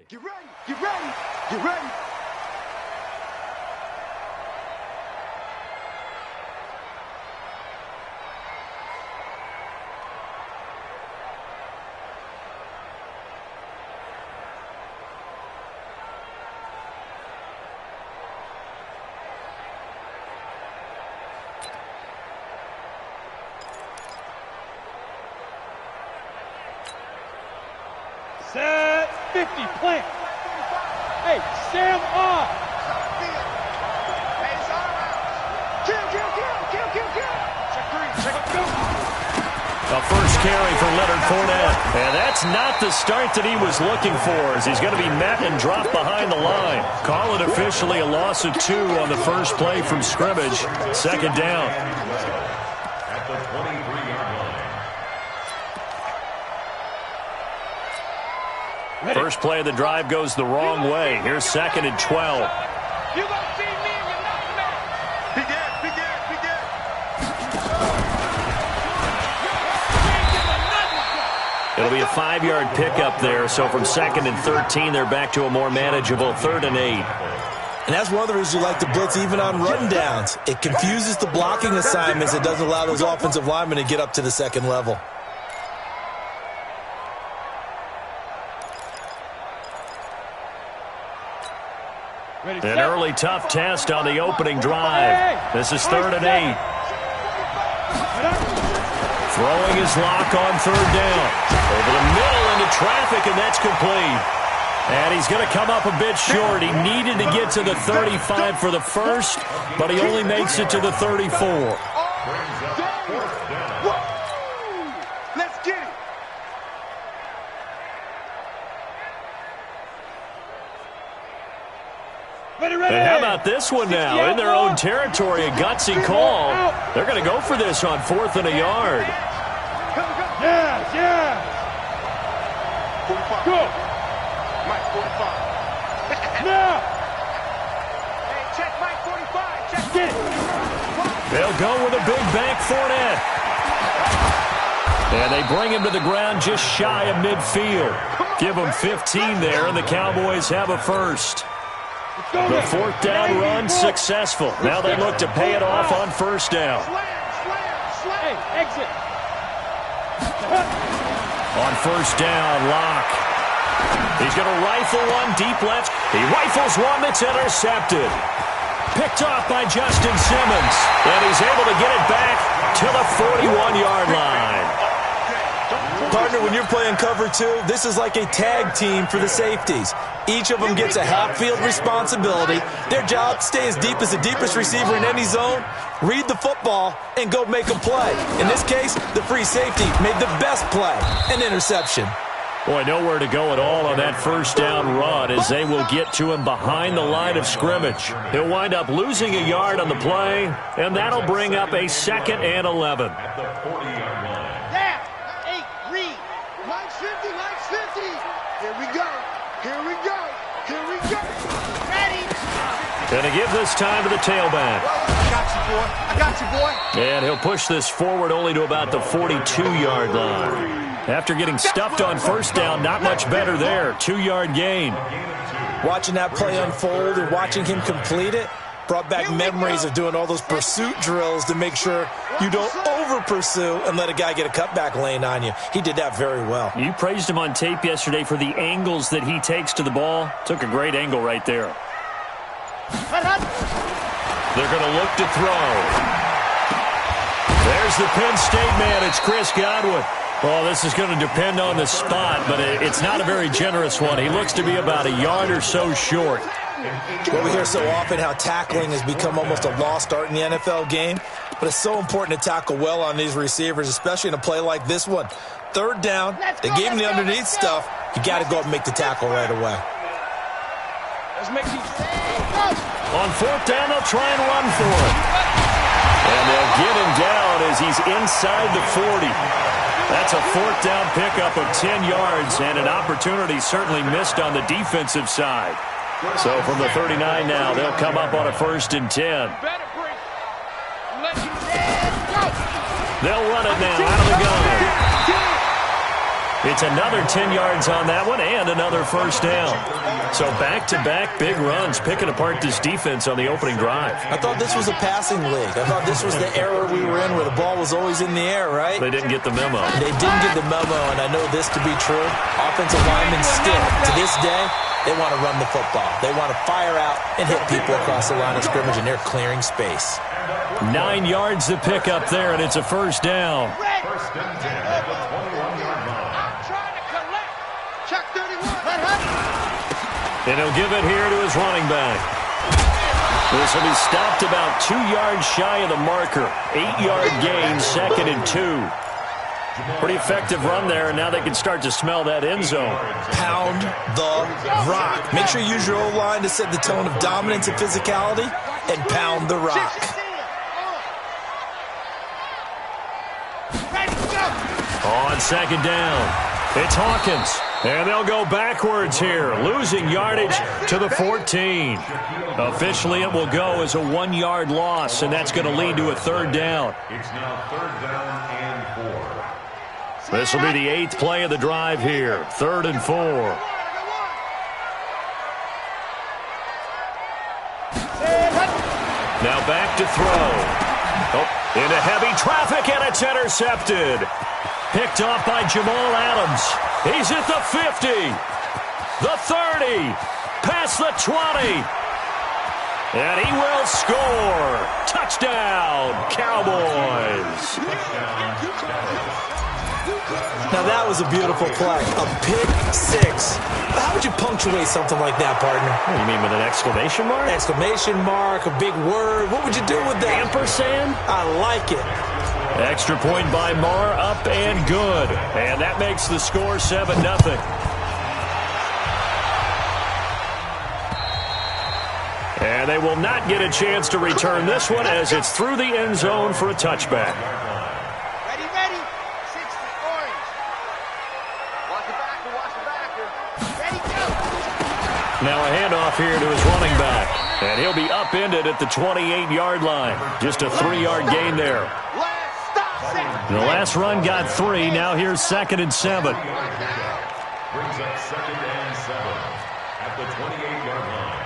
Get ready. Get ready. Get ready. Set 50, plant. Hey, Sam off. Hey, it's all around. Kill. Check three, check two. A first carry for Leonard Fournette. And that's not the start that he was looking for, as he's going to be met and dropped behind the line. Call it officially a loss of 2 on the first play from scrimmage. Second down. At the 23-yard line. First play of the drive goes the wrong way. Here's 2nd and 12. You gonna see me in your nightmare. Be dead. It'll be a 5-yard pickup there. So from 2nd and 13, they're back to a more manageable 3rd and 8. And that's one of the reasons you like to blitz even on run downs. It confuses the blocking assignments. It doesn't allow those offensive linemen to get up to the second level. An early tough test on the opening drive. This is 3rd and 8. Throwing his lock on 3rd down. Over the middle into traffic, and that's complete. And he's going to come up a bit short. He needed to get to the 35 for the first, but he only makes it to the 34. Let's get it. And how about this one now? In their own territory, a gutsy call. They're going to go for this on 4th and a yard. Yeah. 45. Go. Mike, 45. Now. Hey, check Mike, 45. Check. Get it. They'll go with a big bank Fournette. And they bring him to the ground just shy of midfield. Give him 15 there, and the Cowboys have a first. The 4th down run successful. Now they look to pay it off on 1st down. Hey, exit. On 1st down, Locke. He's going to rifle one deep left. He rifles one that's intercepted. Picked off by Justin Simmons. And he's able to get it back to the 41-yard line. Partner, when you're playing cover 2, this is like a tag team for the safeties. Each of them gets a half-field responsibility. Their job, stay as deep as the deepest receiver in any zone, read the football, and go make a play. In this case, the free safety made the best play, an interception. Boy, nowhere to go at all on that 1st down run as they will get to him behind the line of scrimmage. He'll wind up losing a yard on the play, and that'll bring up a 2nd and 11. At the 40-yard line. Yeah. Hey, read. Mike's 50. Here we go. Ready. Going to give this time to the tailback. I got you, boy. And he'll push this forward only to about the 42-yard line. After getting stuffed on 1st down, not much better there. 2-yard gain. Watching that play unfold and watching him complete it brought back memories of doing all those pursuit drills to make sure you don't over-pursue and let a guy get a cutback lane on you. He did that very well. You praised him on tape yesterday for the angles that he takes to the ball. Took a great angle right there. They're going to look to throw. There's the Penn State man. It's Chris Godwin. Well, this is going to depend on the spot, but it's not a very generous one. He looks to be about a yard or so short. Well, we hear so often how tackling has become almost a lost art in the NFL game, but it's so important to tackle well on these receivers, especially in a play like this one. 3rd down, they gave him the underneath stuff. You got to go up and make the tackle right away. Let's make these. On 4th down, they'll try and run for it. And they'll get him down as he's inside the 40. That's a 4th down pickup of 10 yards and an opportunity certainly missed on the defensive side. So from the 39 now, they'll come up on a 1st and 10. They'll run it now out of the gun. It's another 10 yards on that one and another first down. So back-to-back big runs picking apart this defense on the opening drive. I thought this was a passing league. I thought this was the era we were in where the ball was always in the air, right? They didn't get the memo. They didn't get the memo, and I know this to be true. Offensive linemen still, to this day, they want to run the football. They want to fire out and hit people across the line of scrimmage, and they're clearing space. 9 yards to pick up there, and it's a first down. First and 10 at the 21-yard line. Trying to collect. Check 31. Let happen. And he'll give it here to his running back. This will be stopped about 2 yards shy of the marker. 8-yard gain, 2nd and 2. Pretty effective run there, and now they can start to smell that end zone. Pound the rock. Make sure you use your O-line to set the tone of dominance and physicality, and pound the rock. On second down, it's Hawkins. And they'll go backwards here, losing yardage to the 14. Officially, it will go as a 1-yard loss, and that's going to lead to a third down. It's now 3rd down and 4. This will be the 8th play of the drive here, 3rd and 4. Now back to throw. Oh, into heavy traffic, and it's intercepted. Picked off by Jamal Adams. He's at the 50, the 30, past the 20. And he will score. Touchdown, Cowboys. Now that was a beautiful play. A pick six. How would you punctuate something like that, partner? What do you mean, with an exclamation mark? Exclamation mark, a big word. What would you do with that? Ampersand? I like it. Extra point by Marr, up and good. And that makes the score 7-0. And they will not get a chance to return this one as it's through the end zone for a touchback. Ready, ready. 60, orange. Watch the backer, watch the backer. Ready, go. Now a handoff here to his running back. And he'll be upended at the 28-yard line. Just a 3-yard gain there. The last run got 3. Now here's 2nd and 7. Brings up 2nd and 7 at the 28-yard line.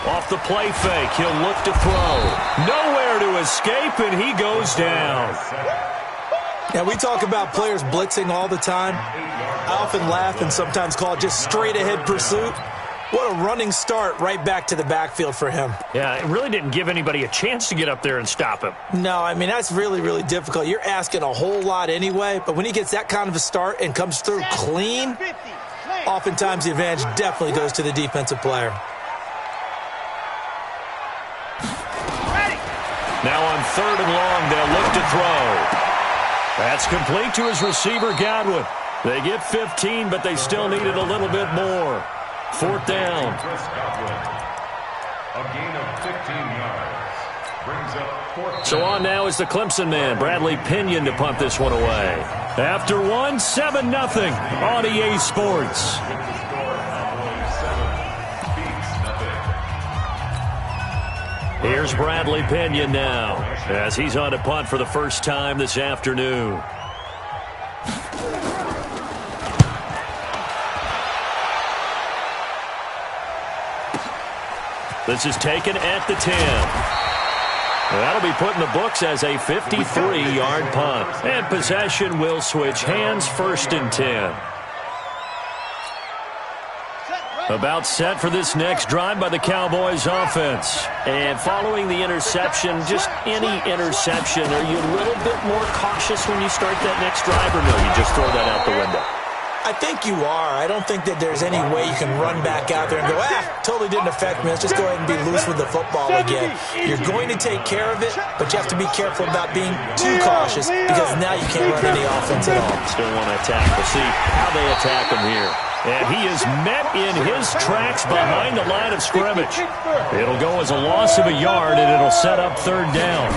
Off the play fake, he'll look to throw. Nowhere to escape, and he goes down. Yeah, we talk about players blitzing all the time. I often laugh and sometimes call it just straight-ahead pursuit. What a running start right back to the backfield for him. Yeah, it really didn't give anybody a chance to get up there and stop him. No, I mean, that's really, really difficult. You're asking a whole lot anyway, but when he gets that kind of a start and comes through clean, oftentimes the advantage definitely goes to the defensive player. Now on 3rd and long, they'll look to throw. That's complete to his receiver, Godwin. They get 15, but they still needed a little bit more. 4th down. A gain of 15 yards. Brings up 4th. So on now is the Clemson man, Bradley Pinion, to punt this one away. After one, 7-0 on EA Sports. Here's Bradley Pinion now, as he's on to punt for the first time this afternoon. This is taken at the 10. That'll be put in the books as a 53-yard punt. And possession will switch hands, 1st and 10. About set for this next drive by the Cowboys offense. And following the interception, just any interception, are you a little bit more cautious when you start that next drive, or no, you just throw that out the window? I think you are. I don't think that there's any way you can run back out there and go, totally didn't affect me. Let's just go ahead and be loose with the football again. You're going to take care of it, but you have to be careful about being too cautious because now you can't run any offense at all. Still want to attack. We'll see how they attack him here. And he is met in his tracks behind the line of scrimmage. It'll go as a loss of a yard, and it'll set up 3rd down.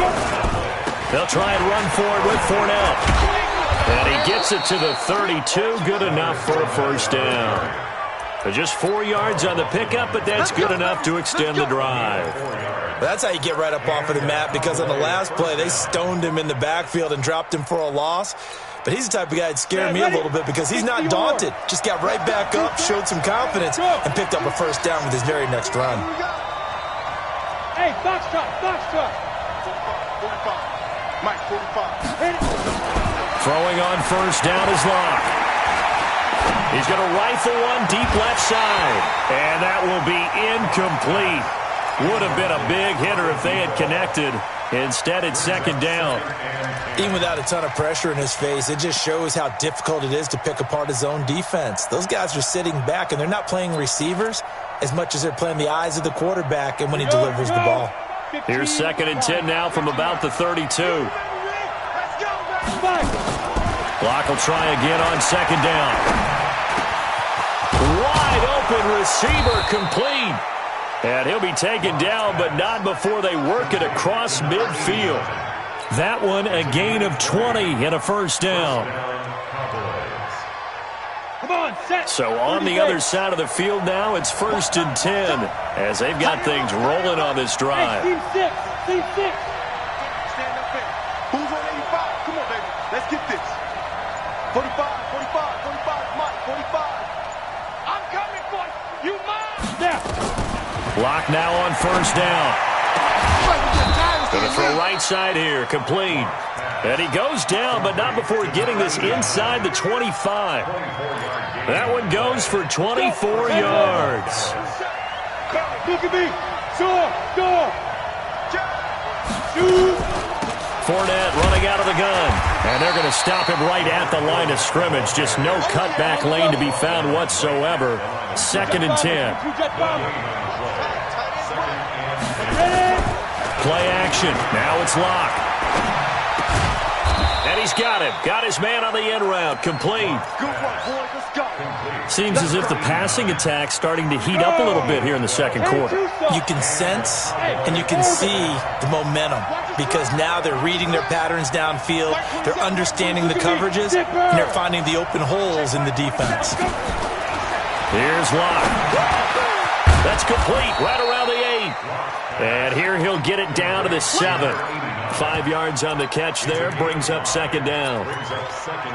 They'll try and run for it with Fournette. And he gets it to the 32. Good enough for a first down. Just 4 yards on the pickup, but that's good enough to extend the drive. That's how you get right up off of the mat, because on the last play, they stoned him in the backfield and dropped him for a loss. but he's the type of guy that scared me a little bit because he's not daunted. Just got right back up, showed some confidence, and picked up a first down with his very next run. Hey, box truck, box truck. 45. Mike, 45. Throwing on first down is Locke. He's going to rifle one deep left side, and that will be incomplete. Would have been a big hitter if they had connected. Instead, it's second down. Even without a ton of pressure in his face, it just shows how difficult it is to pick apart his own defense. Those guys are sitting back, and they're not playing receivers as much as they're playing the eyes of the quarterback and when he delivers the ball. Here's second and 10 now from about the 32. Locke will try again on second down. Wide open receiver complete. And he'll be taken down, but not before they work it across midfield. That one a gain of 20 and a first down. Come on, set. So on the other side of the field now, it's first and 10 as they've got things rolling on this drive. Hey, team 6, team 6. Stand up there. Who's on 85? Come on, baby. Let's get this. 45, 45, 45, Mike, 45. I'm coming for you. You mine. Now. Locke now on first down. Going to throw right side here, complete. And he goes down, but not before getting this inside the 25. That one goes for 24 yards. Look at me. Score. Shoot. Fournette running out of the gun. And they're going to stop him right at the line of scrimmage. Just no cutback lane to be found whatsoever. Second and 10. Play action. Now it's Locke. And he's got him. Got his man on the end route. Complete. Good one, boys. Let's go. Seems as if the passing attack's starting to heat up a little bit here in the second quarter. You can sense and you can see the momentum because now they're reading their patterns downfield, they're understanding the coverages, and they're finding the open holes in the defense. Here's Locke. That's complete right around the 8. And here he'll get it down to the 7. 5 yards on the catch there, brings up second down.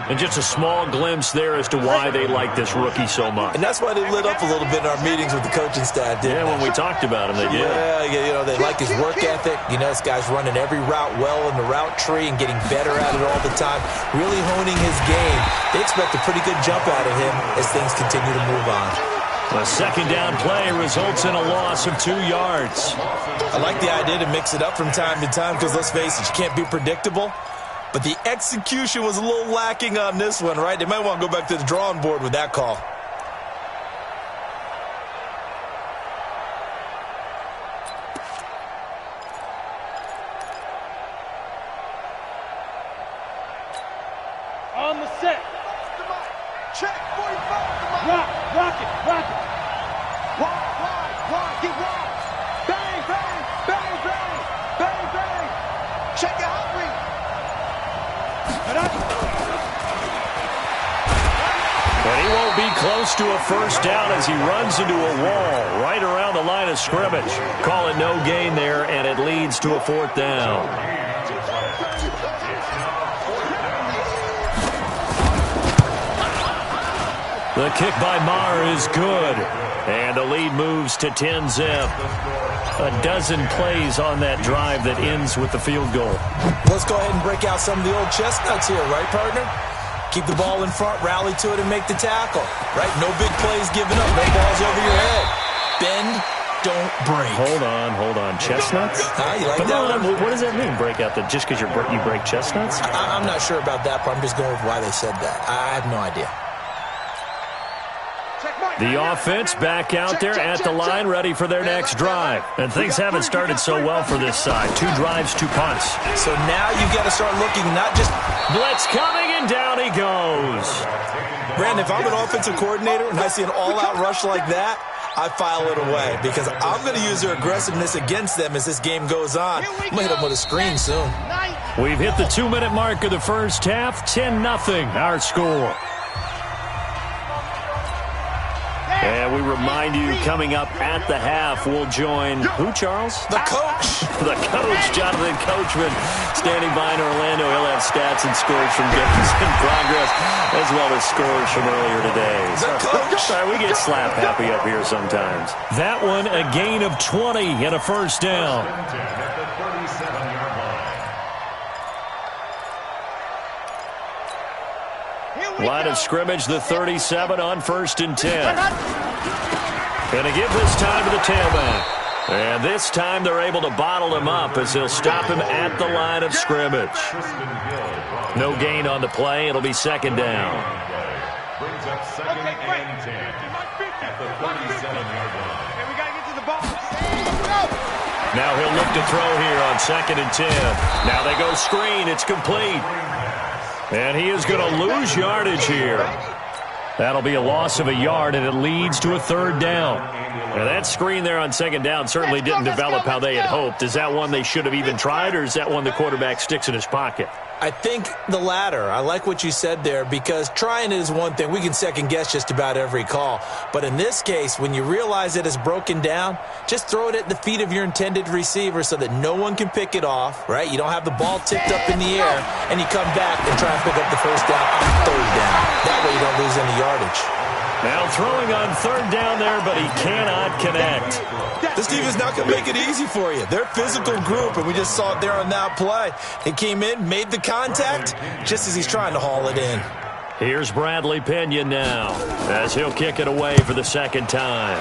And just a small glimpse there as to why they like this rookie so much. And that's why they lit up a little bit in our meetings with the coaching staff, didn't they? Yeah, when we talked about him, they did. Yeah, they like his work ethic. This guy's running every route well in the route tree and getting better at it all the time, really honing his game. They expect a pretty good jump out of him as things continue to move on. A second down play results in a loss of 2 yards. I like the idea to mix it up from time to time because, let's face it, you can't be predictable. But the execution was a little lacking on this one, right? They might want to go back to the drawing board with that call. On the set. Check 45. Rock it. Wide, get wide. Bang, bang, bang, bang, bang, bang. Check it out, Reed. But he won't be close to a first down as he runs into a wall right around the line of scrimmage. Call it no gain there, and it leads to a fourth down. The kick by Maher is good. And the lead moves to 10-zip. A dozen plays on that drive that ends with the field goal. Let's go ahead and break out some of the old chestnuts here, right, partner? Keep the ball in front, rally to it, and make the tackle, right? No big plays given up, no balls over your head. Bend, don't break. Hold on. Chestnuts? You like that one? What does that mean, break out? Just because you break chestnuts? I'm not sure about that, but I'm just going with why they said that. I have no idea. The offense back out there at the line, ready for their next drive. And things haven't started so well for this side. 2 drives, 2 punts. So now you've got to start looking not just... Blitz coming, and down he goes. Brandon, if I'm an offensive coordinator and I see an all-out rush like that, I file it away because I'm going to use their aggressiveness against them as this game goes on. I'm going to hit them with a screen soon. We've hit the 2-minute mark of the first half. 10-0, our score. And we remind you, coming up at the half, we'll join who, Charles? The coach. The coach, Jonathan Coachman, standing by in Orlando. He'll have stats and scores from games in progress, as well as scores from earlier today. The coach. Sorry, we get slap happy up here sometimes. That one, a gain of 20 and a first down. At the 37-yard line. Line of scrimmage, the 37 on 1st and 10. Going to give this time to the tailback. And this time they're able to bottle him up as they'll stop him at the line of scrimmage. No gain on the play. It'll be 2nd down. Brings up 2nd and 10 at the 37-yard line. Okay, we got to get to the ball. Now he'll look to throw here on 2nd and 10. Now they go screen. It's complete. And he is going to lose yardage here. That'll be a loss of a yard, and it leads to a 3rd down. Now that screen there on 2nd down certainly didn't develop how they had hoped. Is that one they should have even tried, or is that one the quarterback sticks in his pocket? I think the latter. I like what you said there, because trying it is one thing. We can second-guess just about every call. But in this case, when you realize it is broken down, just throw it at the feet of your intended receiver so that no one can pick it off, right? You don't have the ball tipped up in the air, and you come back and try and pick up the first down on 3rd down. That way you don't lose any yardage. Now throwing on 3rd down there, but he cannot connect. This defense not going to make it easy for you. They're a physical group, and we just saw it there on that play. He came in, made the contact, just as he's trying to haul it in. Here's Bradley Pinion now, as he'll kick it away for the 2nd time.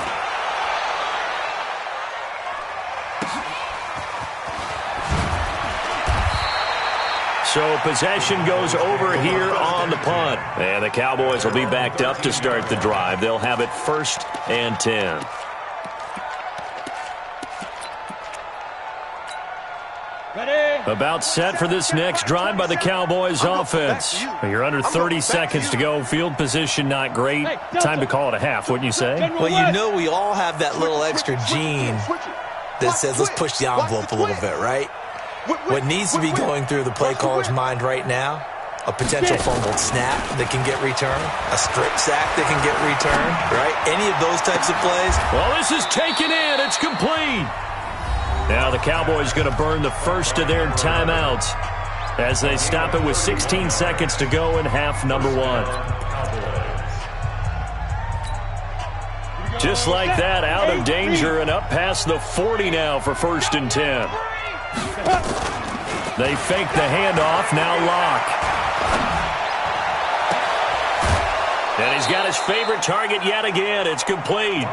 So possession goes over here on the punt. And the Cowboys will be backed up to start the drive. They'll have it 1st and 10. Ready? About set for this next drive by the Cowboys offense. You're under 30 seconds to go. Field position not great. Time to call it a half, wouldn't you say? Well, you know we all have that little extra gene that says let's push the envelope a little bit, right? What needs to be going through the play caller's mind right now, a potential fumbled snap that can get returned, a strip sack that can get returned, right? Any of those types of plays. Well, this is taken in. It's complete. Now the Cowboys going to burn the first of their timeouts as they stop it with 16 seconds to go in half number 1. Just like that, out of danger and up past the 40 now for 1st and 10. They fake the handoff, now Locke. And he's got his favorite target yet again. It's complete.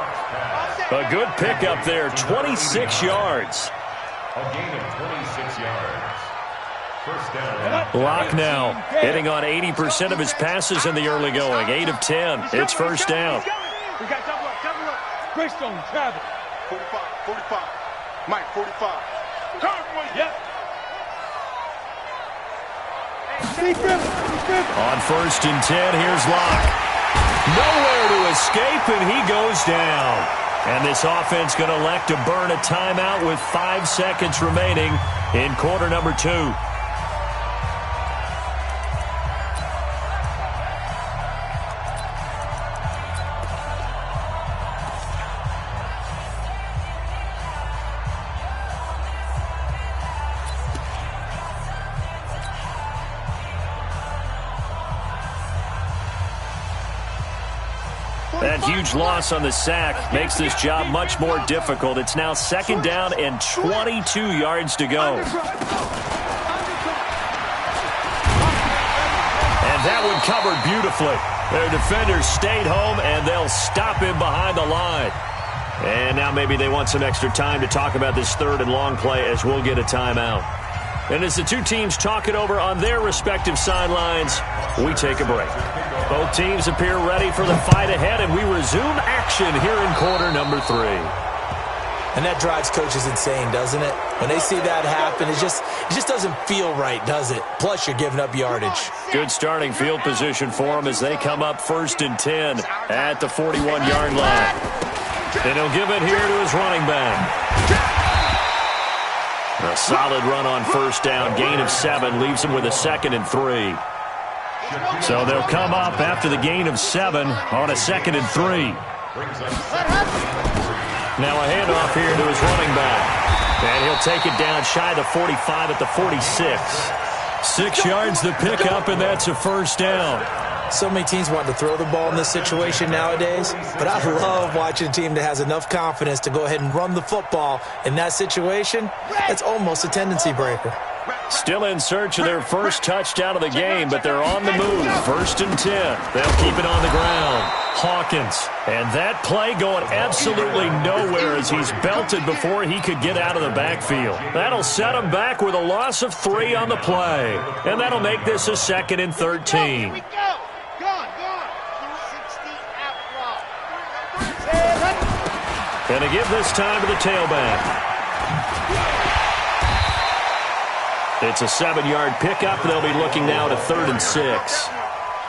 A good pickup there, 26 yards. A gain of 26 yards. 1st down. Locke now hitting on 80% of his passes in the early going. 8 of 10. It's 1st down. We got double up. Greystone, travel. 45. Mike, 45. Cowboys, yep. On 1st and 10, here's Locke. Nowhere to escape, and he goes down. And this offense going to elect to burn a timeout with 5 seconds remaining in quarter number 2. That huge loss on the sack makes this job much more difficult. It's now 2nd down and 22 yards to go. And that one covered beautifully. Their defenders stayed home, and they'll stop him behind the line. And now maybe they want some extra time to talk about this 3rd and long play as we'll get a timeout. And as the two teams talk it over on their respective sidelines, we take a break. Both teams appear ready for the fight ahead, and we resume action here in quarter number 3. And that drives coaches insane, doesn't it? When they see that happen, it just doesn't feel right, does it? Plus, you're giving up yardage. Good starting field position for them as they come up 1st and 10 at the 41-yard line. And he'll give it here to his running back. A solid run on 1st down. Gain of 7 leaves him with a 2nd and 3. So they'll come up after the gain of 7 on a 2nd and 3. brings up Now a handoff here to his running back. And he'll take it down shy of the 45 at the 46. 6 yards to pick up, and that's a first down. So many teams want to throw the ball in this situation nowadays, but I love watching a team that has enough confidence to go ahead and run the football. In that situation, that's almost a tendency breaker. Still in search of their first touchdown of the game, but they're on the move. 1st and 10. They'll keep it on the ground. Hawkins. And that play going absolutely nowhere as he's belted before he could get out of the backfield. That'll set him back with a loss of 3 on the play. And that'll make this a 2nd and 13. And to give this time to the tailback. It's a 7-yard pickup. They'll be looking now to 3rd and 6.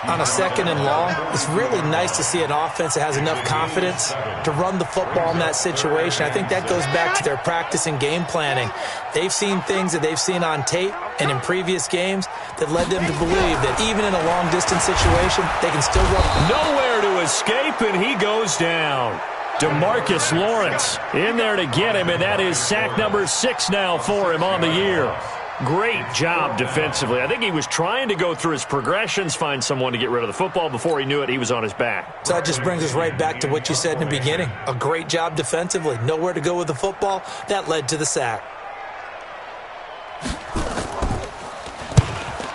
On a 2nd and long, it's really nice to see an offense that has enough confidence to run the football in that situation. I think that goes back to their practice and game planning. They've seen things that they've seen on tape and in previous games that led them to believe that even in a long-distance situation, they can still run. Nowhere to escape, and he goes down. DeMarcus Lawrence in there to get him, and that is sack number 6 now for him on the year. Great job defensively. I think he was trying to go through his progressions, find someone to get rid of the football. Before he knew it, he was on his back. So that just brings us right back to what you said in the beginning. A great job defensively. Nowhere to go with the football. That led to the sack.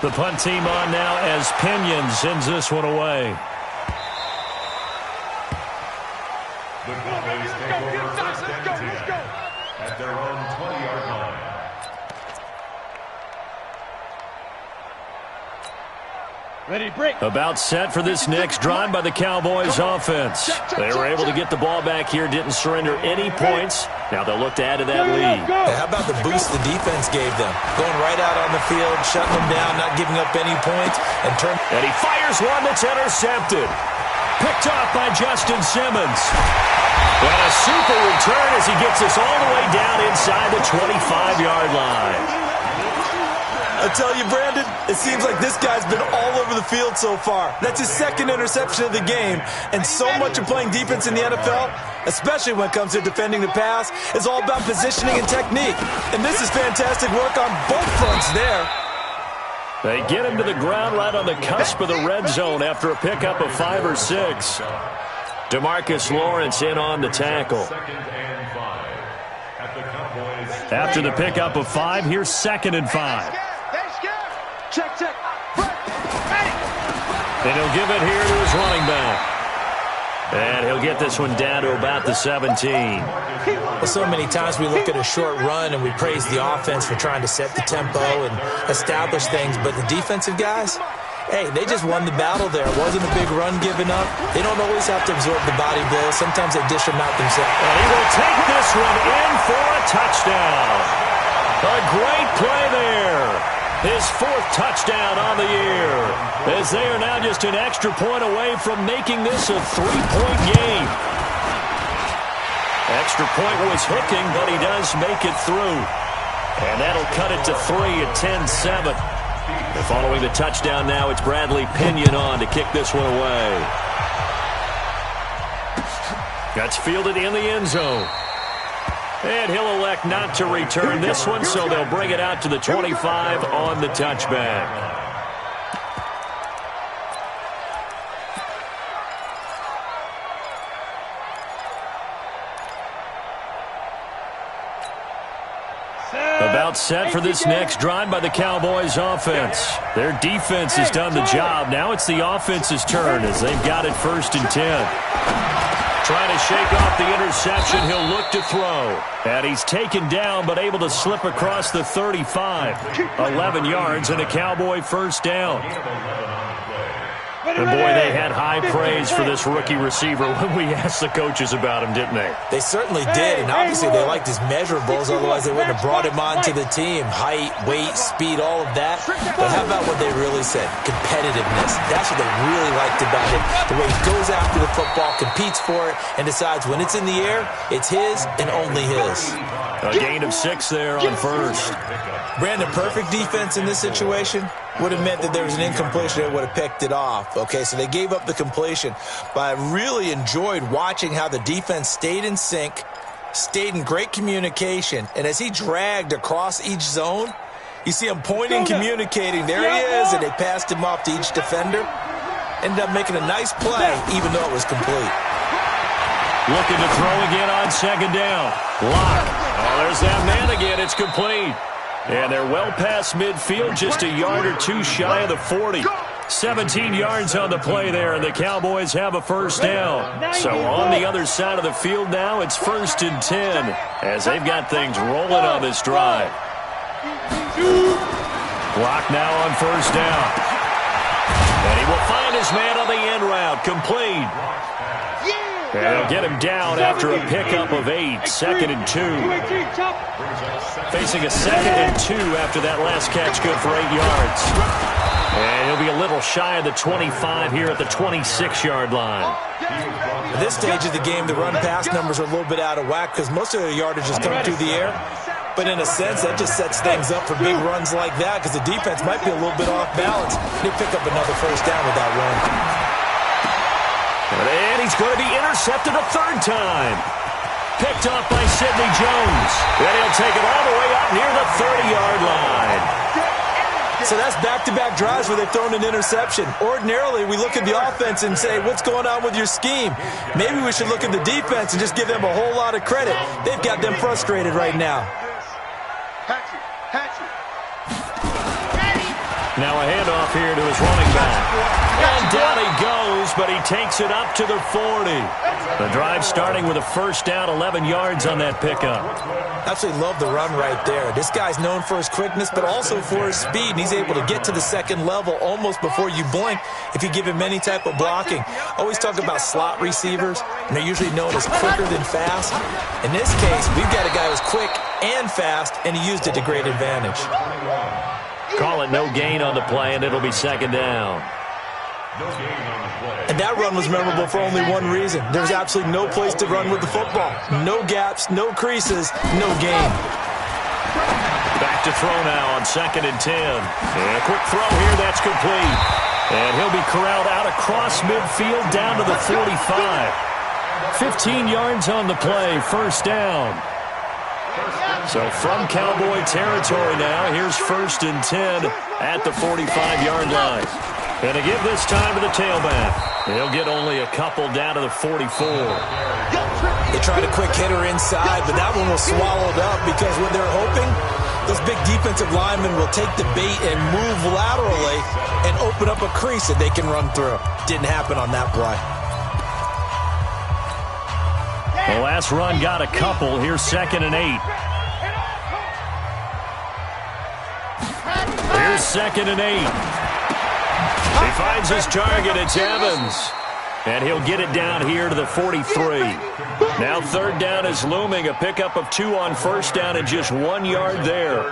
The punt team on now as Pinion sends this one away. the Cowboys take over 1st and 10 at their own 20-yard line. Ready, break. About set for this next drive by the Cowboys offense. They were able to get the ball back here, didn't surrender any points. Now they'll look to add to that lead. Hey, how about the boost the defense gave them? Going right out on the field, shutting them down, not giving up any points. And he fires one that's intercepted. Picked off by Justin Simmons. And a super return as he gets us all the way down inside the 25-yard line. I tell you, Brandon, it seems like this guy's been all over the field so far. That's his 2nd interception of the game. And so much of playing defense in the NFL, especially when it comes to defending the pass, is all about positioning and technique. And this is fantastic work on both fronts there. They get him to the ground right on the cusp of the red zone after a pickup of 5 or 6. DeMarcus Lawrence in on the tackle. 2nd and 5 at the Cowboys. After the pickup of 5, here's 2nd and 5. Check. And he'll give it here to his running back. And he'll get this one down to about the 17. Well, so many times we look at a short run and we praise the offense for trying to set the tempo and establish things. But the defensive guys, hey, they just won the battle there. It wasn't a big run given up. They don't always have to absorb the body blows. Sometimes they dish them out themselves. And he will take this one in for a touchdown. A great play there. His 4th touchdown on the year, as they are now just an extra point away from making this a 3-point game. Extra point was hooking, but he does make it through. And that'll cut it to 3 at 10-7. And following the touchdown now, it's Bradley Pinion on to kick this one away. That's fielded in the end zone. And he'll elect not to return this one, so they'll bring it out to the 25 on the touchback. About set for this next drive by the Cowboys offense. Their defense has done the job. Now it's the offense's turn as they've got it 1st and 10. Trying to shake off the interception, he'll look to throw. And he's taken down, but able to slip across the 35. 11 yards and a Cowboy first down. And boy, they had high praise for this rookie receiver when we asked the coaches about him, didn't they? They certainly did, and obviously they liked his measurables, otherwise they wouldn't have brought him onto the team. Height, weight, speed, all of that. But how about what they really said? Competitiveness. That's what they really liked about him. The way he goes after the football, competes for it, and decides when it's in the air, it's his and only his. A gain of 6 there on 1st. Brandon, perfect defense in this situation. would have meant that there was an incompletion that would have picked it off. Okay, so they gave up the completion. But I really enjoyed watching how the defense stayed in sync, stayed in great communication, and as he dragged across each zone, you see him pointing, communicating. There he is, and they passed him off to each defender. Ended up making a nice play, even though it was complete. Looking to throw again on second down. Lock. Oh, there's that man again. It's complete. And they're well past midfield, just a yard or two shy of the 40. 17 yards on the play there, and the Cowboys have a first down. So on the other side of the field now, it's 1st and 10 as they've got things rolling on this drive. Clock now on first down. And he will find his man on the end route, complete. And he'll get him down after a pickup of 8, 2nd and 2. Facing a 2nd and 2 after that last catch, good for 8 yards. And he'll be a little shy of the 25 here at the 26-yard line. At this stage of the game, the run-pass numbers are a little bit out of whack because most of the yardage has come through the air. But in a sense, that just sets things up for big runs like that because the defense might be a little bit off balance. They pick up another first down with that run. And he's going to be intercepted a 3rd time. Picked off by Sidney Jones. And he'll take it all the way up near the 30-yard line. So that's back-to-back drives where they've thrown an interception. Ordinarily, we look at the offense and say, what's going on with your scheme? Maybe we should look at the defense and just give them a whole lot of credit. They've got them frustrated right now. Now a handoff here to his running back. And down he goes, but he takes it up to the 40. The drive starting with a first down, 11 yards on that pickup. Absolutely love the run right there. This guy's known for his quickness, but also for his speed, and he's able to get to the second level almost before you blink if you give him any type of blocking. Always talk about slot receivers, and they're usually known as quicker than fast. In this case, we've got a guy who's quick and fast, and he used it to great advantage. Call it no gain on the play, and it'll be 2nd down. And that run was memorable for only one reason. There was absolutely no place to run with the football. No gaps, no creases, no gain. Back to throw now on 2nd and 10. And a quick throw here, that's complete. And he'll be corralled out across midfield down to the 45. 15 yards on the play, first down. So from Cowboy territory now, here's 1st and 10 at the 45-yard line. And to give this time to the tailback. He'll get only a couple down to the 44. They tried a quick hitter inside, but that one was swallowed up because what they're hoping, those big defensive linemen will take the bait and move laterally and open up a crease that they can run through. Didn't happen on that play. The last run got a couple. Here's 2nd and 8. Here's 2nd and 8. He finds his target. It's Evans. And he'll get it down here to the 43. Now 3rd down is looming. A pickup of 2 on first down and just 1 yard there.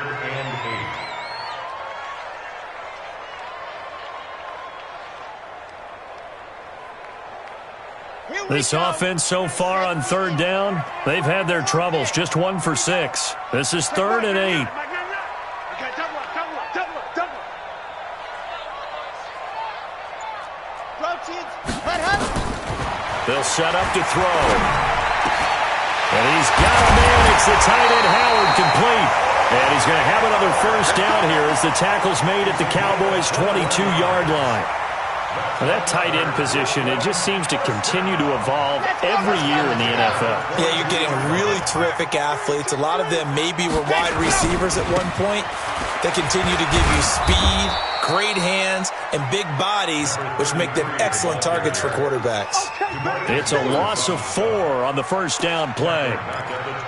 This offense so far on 3rd down, they've had their troubles. Just 1 for 6. This is 3rd and 8. They'll set up to throw. And he's got a man. It's the tight end, Howard, complete. And he's going to have another first down here as the tackle's made at the Cowboys' 22-yard line. Well, that tight end position, it just seems to continue to evolve every year in the NFL. Yeah, you're getting really terrific athletes. A lot of them maybe were wide receivers at one point. They continue to give you speed, great hands, and big bodies, which make them excellent targets for quarterbacks. It's a loss of 4 on the first down play.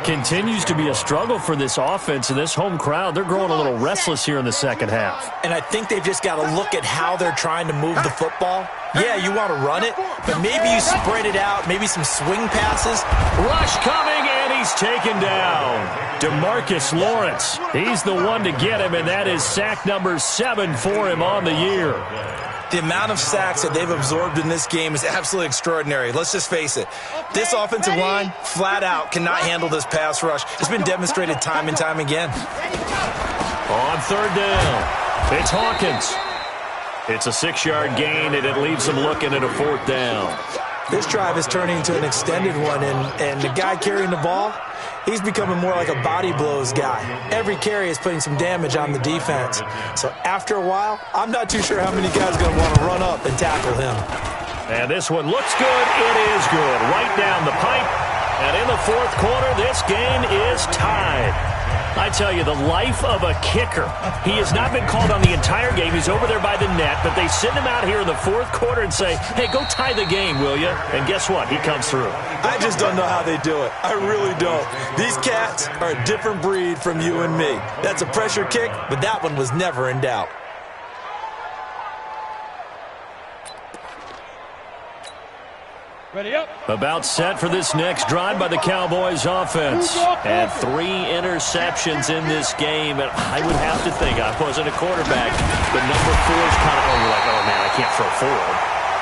Continues to be a struggle for this offense and this home crowd. They're growing a little restless here in the second half. And I think they've just got to look at how they're trying to move the football. Yeah, you want to run it, but maybe you spread it out, maybe some swing passes. Rush coming, and he's taken down. DeMarcus Lawrence, he's the one to get him, and that is sack number 7 for him on the year. The amount of sacks that they've absorbed in this game is absolutely extraordinary. Let's just face it. This offensive line, flat out, cannot handle this pass rush. It's been demonstrated time and time again. On 3rd down, it's Hawkins. It's a 6-yard gain, and it leaves them looking at a 4th down. This drive is turning into an extended one, and the guy carrying the ball, he's becoming more like a body blows guy. Every carry is putting some damage on the defense. So after a while, I'm not too sure how many guys are going to want to run up and tackle him. And this one looks good. It is good. Right down the pipe. And in the 4th quarter, this game is tied. I tell you, the life of a kicker. He has not been called on the entire game. He's over there by the net, but they send him out here in the 4th quarter and say, hey, go tie the game, will you? And guess what? He comes through. I just don't know how they do it. I really don't. These cats are a different breed from you and me. That's a pressure kick, but that one was never in doubt. Ready up. About set for this next drive by the Cowboys offense. And 3 interceptions in this game. And I would have to think, I wasn't a quarterback, but number 4 is kind of, like, oh, man, I can't throw 4.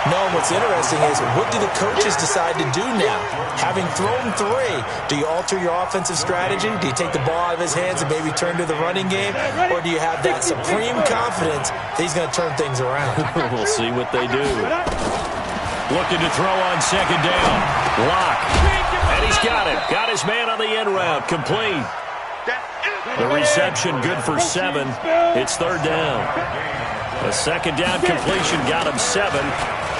No, what's interesting is, what do the coaches decide to do now? Having thrown 3, do you alter your offensive strategy? Do you take the ball out of his hands and maybe turn to the running game? Or do you have that supreme confidence that he's going to turn things around? We'll see what they do. Looking to throw on 2nd down. Lock. And he's got it. Got his man on the end route. Complete. The reception good for 7. It's 3rd down. A 2nd down completion got him 7.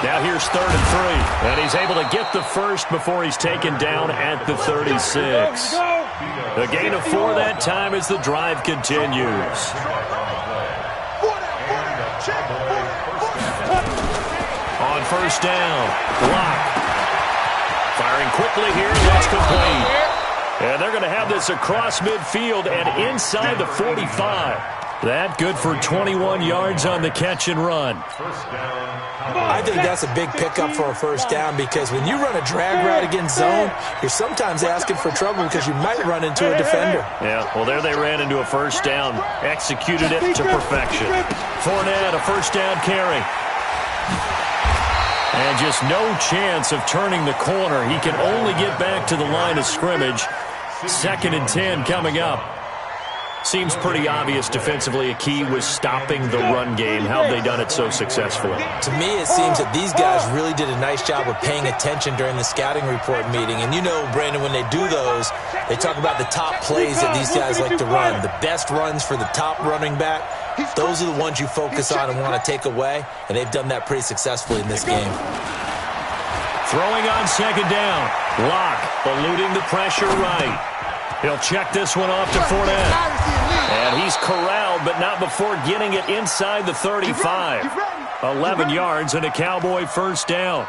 Now here's 3rd and 3. And he's able to get the first before he's taken down at the 36. A gain of 4 that time as the drive continues. On 1st down, Lock. Firing quickly here, that's complete. And they're going to have this across midfield and inside the 45. That good for 21 yards on the catch and run. I think that's a big pickup for a 1st down, because when you run a drag route against zone, you're sometimes asking for trouble because you might run into a defender. Yeah, well, there they ran into a 1st down. Executed it to perfection. Fournette, a 1st down carry. And just no chance of turning the corner. He can only get back to the line of scrimmage. 2nd and 10 coming up. Seems pretty obvious defensively a key was stopping the run game. How have they done it so successfully? To me, it seems that these guys really did a nice job of paying attention during the scouting report meeting. And you know, Brandon, when they do those, they talk about the top plays that these guys like to run. The best runs for the top running back, those are the ones you focus on and want to take away. And they've done that pretty successfully in this game. Throwing on 2nd down. Lock eluding the pressure right. He'll check this one off to Fournette. And he's corralled, but not before getting it inside the 35. 11 yards and a Cowboy 1st down.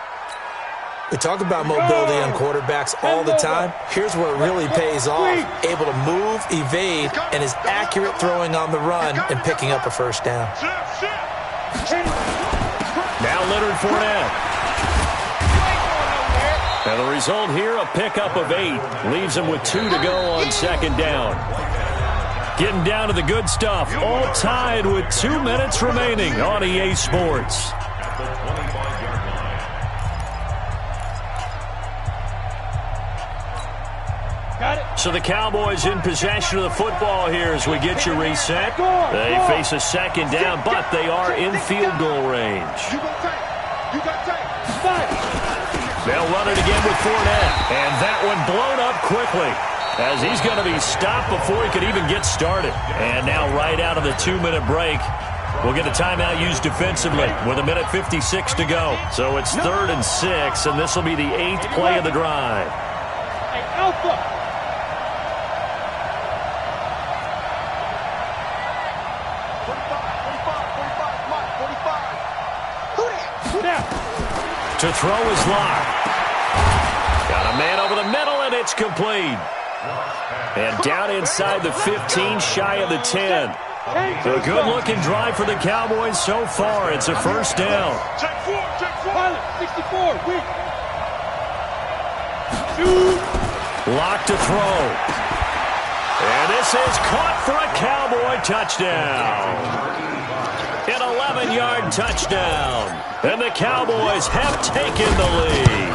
We talk about mobility on quarterbacks all the time. Here's where it really pays off. Able to move, evade, and is accurate throwing on the run and picking up a 1st down. Now Leonard Fournette. And the result here, a pickup of 8. Leaves him with 2 to go on 2nd down. Getting down to the good stuff. All tied with 2 minutes remaining on EA Sports. So the Cowboys in possession of the football here as we get you reset. They face a 2nd down, but they are in field goal range. They'll run it again with Fournette. And that one blown up quickly as he's going to be stopped before he could even get started. And now right out of the 2-minute break, we'll get a timeout used defensively with 1:56 to go. So it's 3rd and 6, and this will be the 8th play of the drive. Hey, Alpha. To throw is Lock. Got a man over the middle, and it's complete. And down inside the 15, shy of the 10. A good-looking drive for the Cowboys so far. It's a 1st down. Pilot, 64, weak. Shoot. Lock to throw. And this is caught for a Cowboy touchdown. An 11-yard touchdown. And the Cowboys have taken the lead.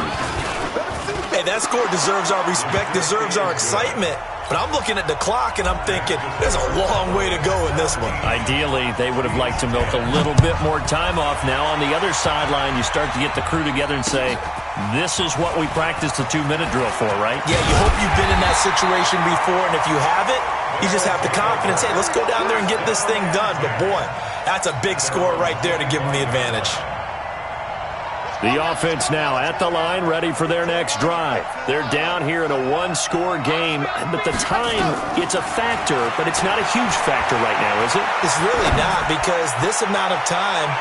Hey, that score deserves our respect, deserves our excitement. But I'm looking at the clock, and I'm thinking, there's a long way to go in this one. Ideally, they would have liked to milk a little bit more time off. Now on the other sideline, you start to get the crew together and say, this is what we practiced the 2-minute drill for, right? Yeah, you hope you've been in that situation before, and if you haven't, you just have the confidence, hey, let's go down there and get this thing done. But, boy, that's a big score right there to give them the advantage. The offense now at the line, ready for their next drive. They're down here in a one-score game, but the time, it's a factor, but it's not a huge factor right now, is it? It's really not, because this amount of time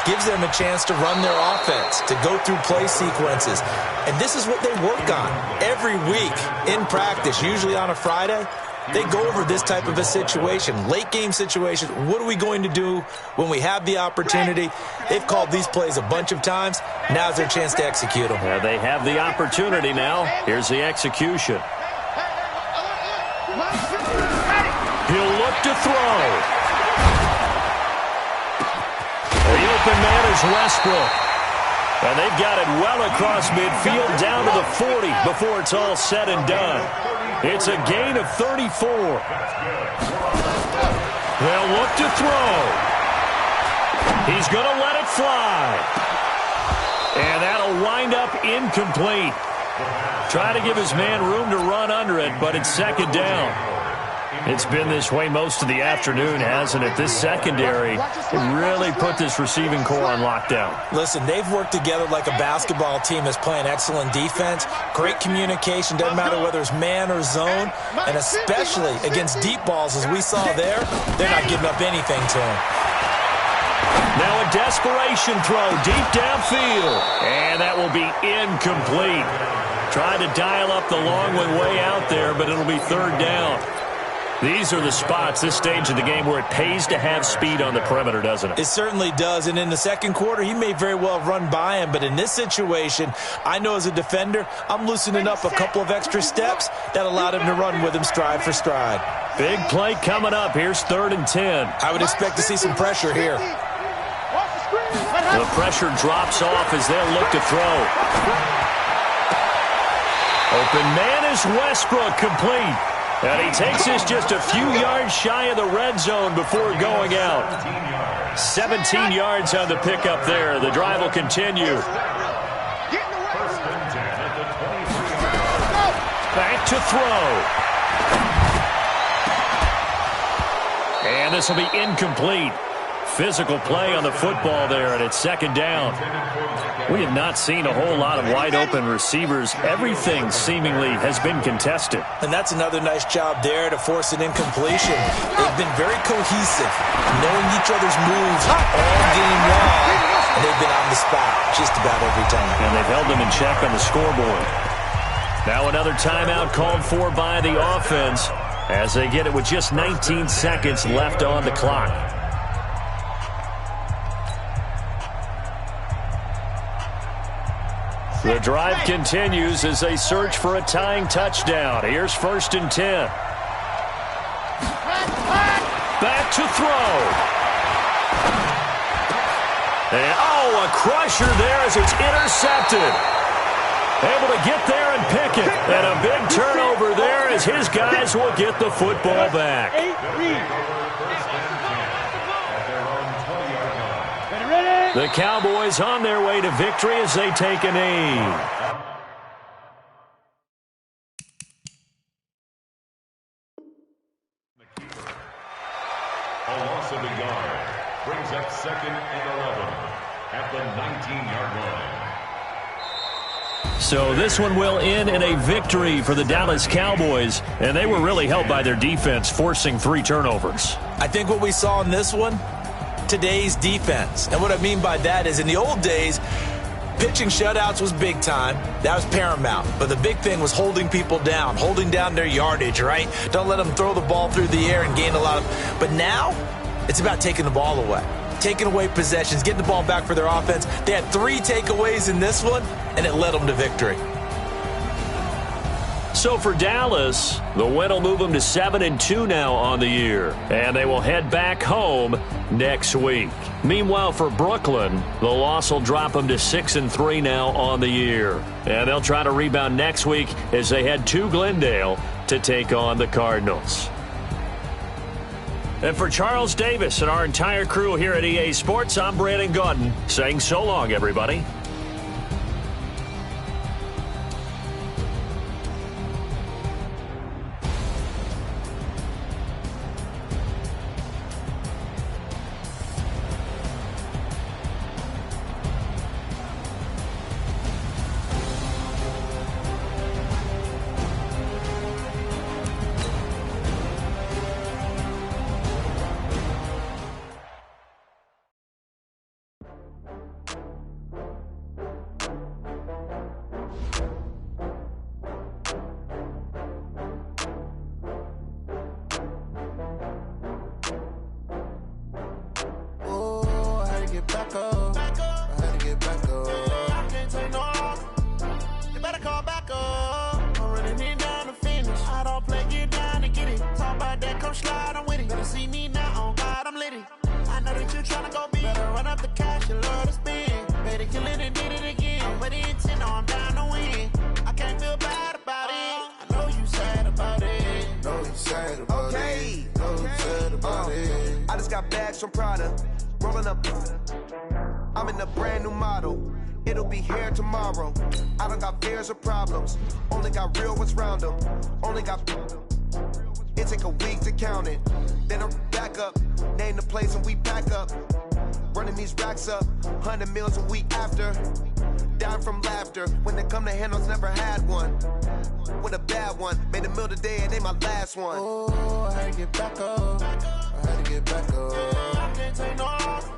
gives them a chance to run their offense, to go through play sequences. And this is what they work on every week in practice, usually on a Friday. They go over this type of a situation, late-game situation. What are we going to do when we have the opportunity? They've called these plays a bunch of times. Now's their chance to execute them. Yeah, they have the opportunity now. Here's the execution. He'll look to throw. The open man is Westbrook. And they've got it well across midfield down to the 40 before it's all said and done. It's a gain of 34. They'll look to throw. He's going to let it fly. And that'll wind up incomplete. Try to give his man room to run under it, but it's second down. It's been this way most of the afternoon, hasn't it? This secondary really put this receiving core on lockdown. Listen, they've worked together like a basketball team that's playing excellent defense. Great communication, doesn't matter whether it's man or zone. And especially against deep balls, as we saw there, they're not giving up anything to him. Now a desperation throw deep downfield. And that will be incomplete. Trying to dial up the long one way out there, but it'll be third down. These are the spots, this stage of the game, where it pays to have speed on the perimeter, doesn't it? It certainly does, and in the second quarter, he may very well run by him, but in this situation, I know as a defender, I'm loosening up a couple of extra steps that allowed him to run with him stride for stride. Big play coming up. Here's 3rd and 10. I would expect to see some pressure here. The pressure drops off as they'll look to throw. Open man is Westbrook, complete. And he takes this just a few yards shy of the red zone before going out. 17 yards on the pickup there. The drive will continue. Back to throw. And this will be incomplete. Physical play on the football there, and it's second down. We have not seen a whole lot of wide-open receivers. Everything seemingly has been contested. And that's another nice job there to force an incompletion. They've been very cohesive, knowing each other's moves all game long, and they've been on the spot just about every time. And they've held them in check on the scoreboard. Now another timeout called for by the offense as they get it with just 19 seconds left on the clock. The drive continues as they search for a tying touchdown. Here's 1st and 10. Back to throw. And, a crusher there as it's intercepted. Able to get there and pick it. And a big turnover there as his guys will get the football back. The Cowboys on their way to victory as they take a knee. A loss of a yard brings up 2nd and 11 at the 19-yard line. So this one will end in a victory for the Dallas Cowboys, and they were really helped by their defense, forcing 3 turnovers. I think what we saw in this one, today's defense. And what I mean by that is in the old days, pitching shutouts was big time. That was paramount. But the big thing was holding people down, holding down their yardage, right? Don't let them throw the ball through the air and gain a lot of... But now, it's about taking the ball away. Taking away possessions, getting the ball back for their offense. They had 3 takeaways in this one, and it led them to victory. So for Dallas, the win will move them to 7-2 now on the year, and they will head back home next week. Meanwhile, for Brooklyn, the loss will drop them to 6-3 now on the year, and they'll try to rebound next week as they head to Glendale to take on the Cardinals. And for Charles Davis and our entire crew here at EA Sports, I'm Brandon Gaudin saying so long, everybody. I'm in a brand new model. It'll be here tomorrow. I don't got fears or problems. Only got real ones round them. Only got. It take a week to count it. Then I'm back up. Name the place and we pack up. Running these racks up. 100 meals a week after. Dying from laughter. When it come to handles, never had one. With a bad one. Made a meal today and ain't my last one. Oh, I had to get back up. I had to get back up. I can't take no loss.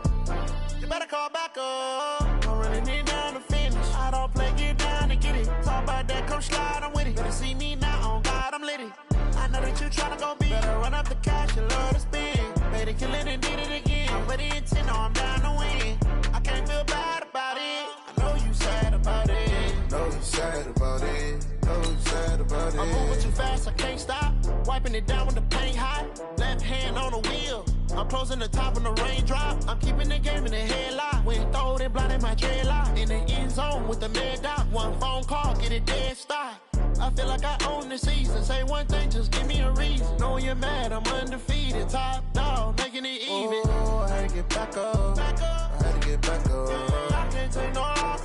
You better call back up. I'm running it down to finish. I don't play, get down and get it. Talk about that, come slide, I'm with it. Better see me now, on God, I'm litty. I know that you tryna go big. Better run up the cash, you love to spend. Better kill it and did it again. I'm with the intent, no, I'm down to win. I can't feel bad about it. I know you sad about it. Know you sad about it. Know you sad about it. I'm moving too fast, I can't stop. Wiping it down with the paint hot. Left hand on the wheel. I'm closing the top when the raindrop. I'm keeping the game in the headlock. When throwed and blinded my dreadlock. In the end zone with the mad dot. One phone call, get it dead stop. I feel like I own the season. Say one thing, just give me a reason. Knowing you're mad, I'm undefeated. Top dog, making it even. Oh, I had to get back up. I had to get back up. I can't take no loss.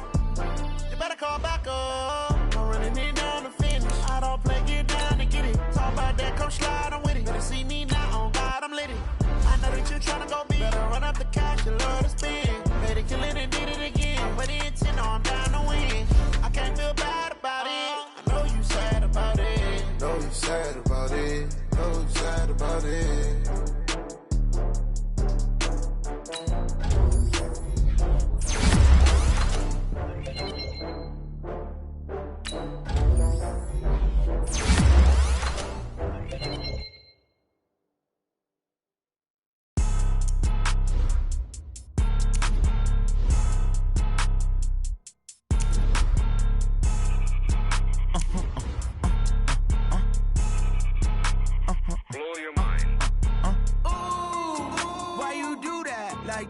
You better call back up. I'm running it down to finish. I don't play, get down and get it. Talk about that, come slide, I'm with it. Better see me now, on God, I'm litty. I know that you tryna go big. Better run up the cash, you love to spend. Better kill it and did it again. But the intent, no, I'm down to win. I can't feel bad about it. I know you sad about it. Know you sad about it. Know you sad about it.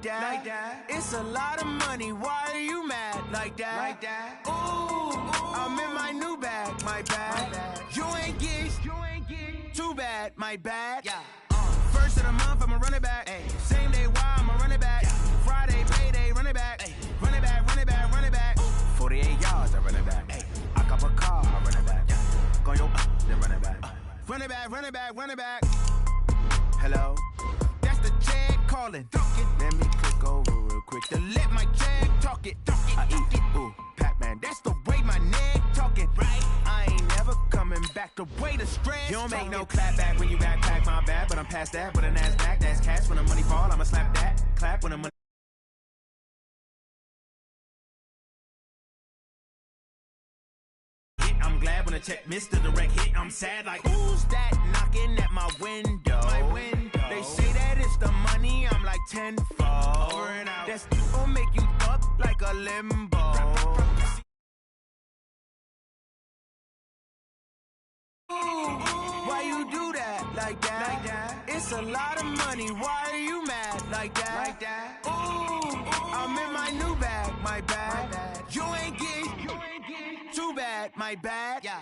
Like that. It's a lot of money. Why are you mad like that? Like that. Ooh, I'm in my new bag. My bad. You ain't get too bad. My bad. Yeah. First of the month, I'ma run it back. Ay. Same day, why I'ma run it back. Yeah. Friday, payday, run it back. Ay. Run it back, run it back, run it back. 48 yards, I run it back. Ay. I cop a car, I run it back. Yeah. Go yo, then run it back. Run it back, run it back, run it back. Hello? That's the check calling. Let me click over real quick to let my check talk it. I eat it, ooh, Pac-Man. That's the way my neck talking. Right? I ain't never coming back. The way the stress. You don't make no clap back when you backpack, my bad. But I'm past that. With a NASDAQ, that's cash. When the money fall, I'ma slap that. Clap when the money. I'm glad when the check missed the direct hit. I'm sad like, who's that knocking at my window? They say that it's the money, I'm like tenfold. Over and out. That's gonna make you up like a limbo. Why you do that like that? It's a lot of money. Why are you mad like that? Ooh, I'm in my new bag. My bad. You ain't get too bad. My bad. Yeah.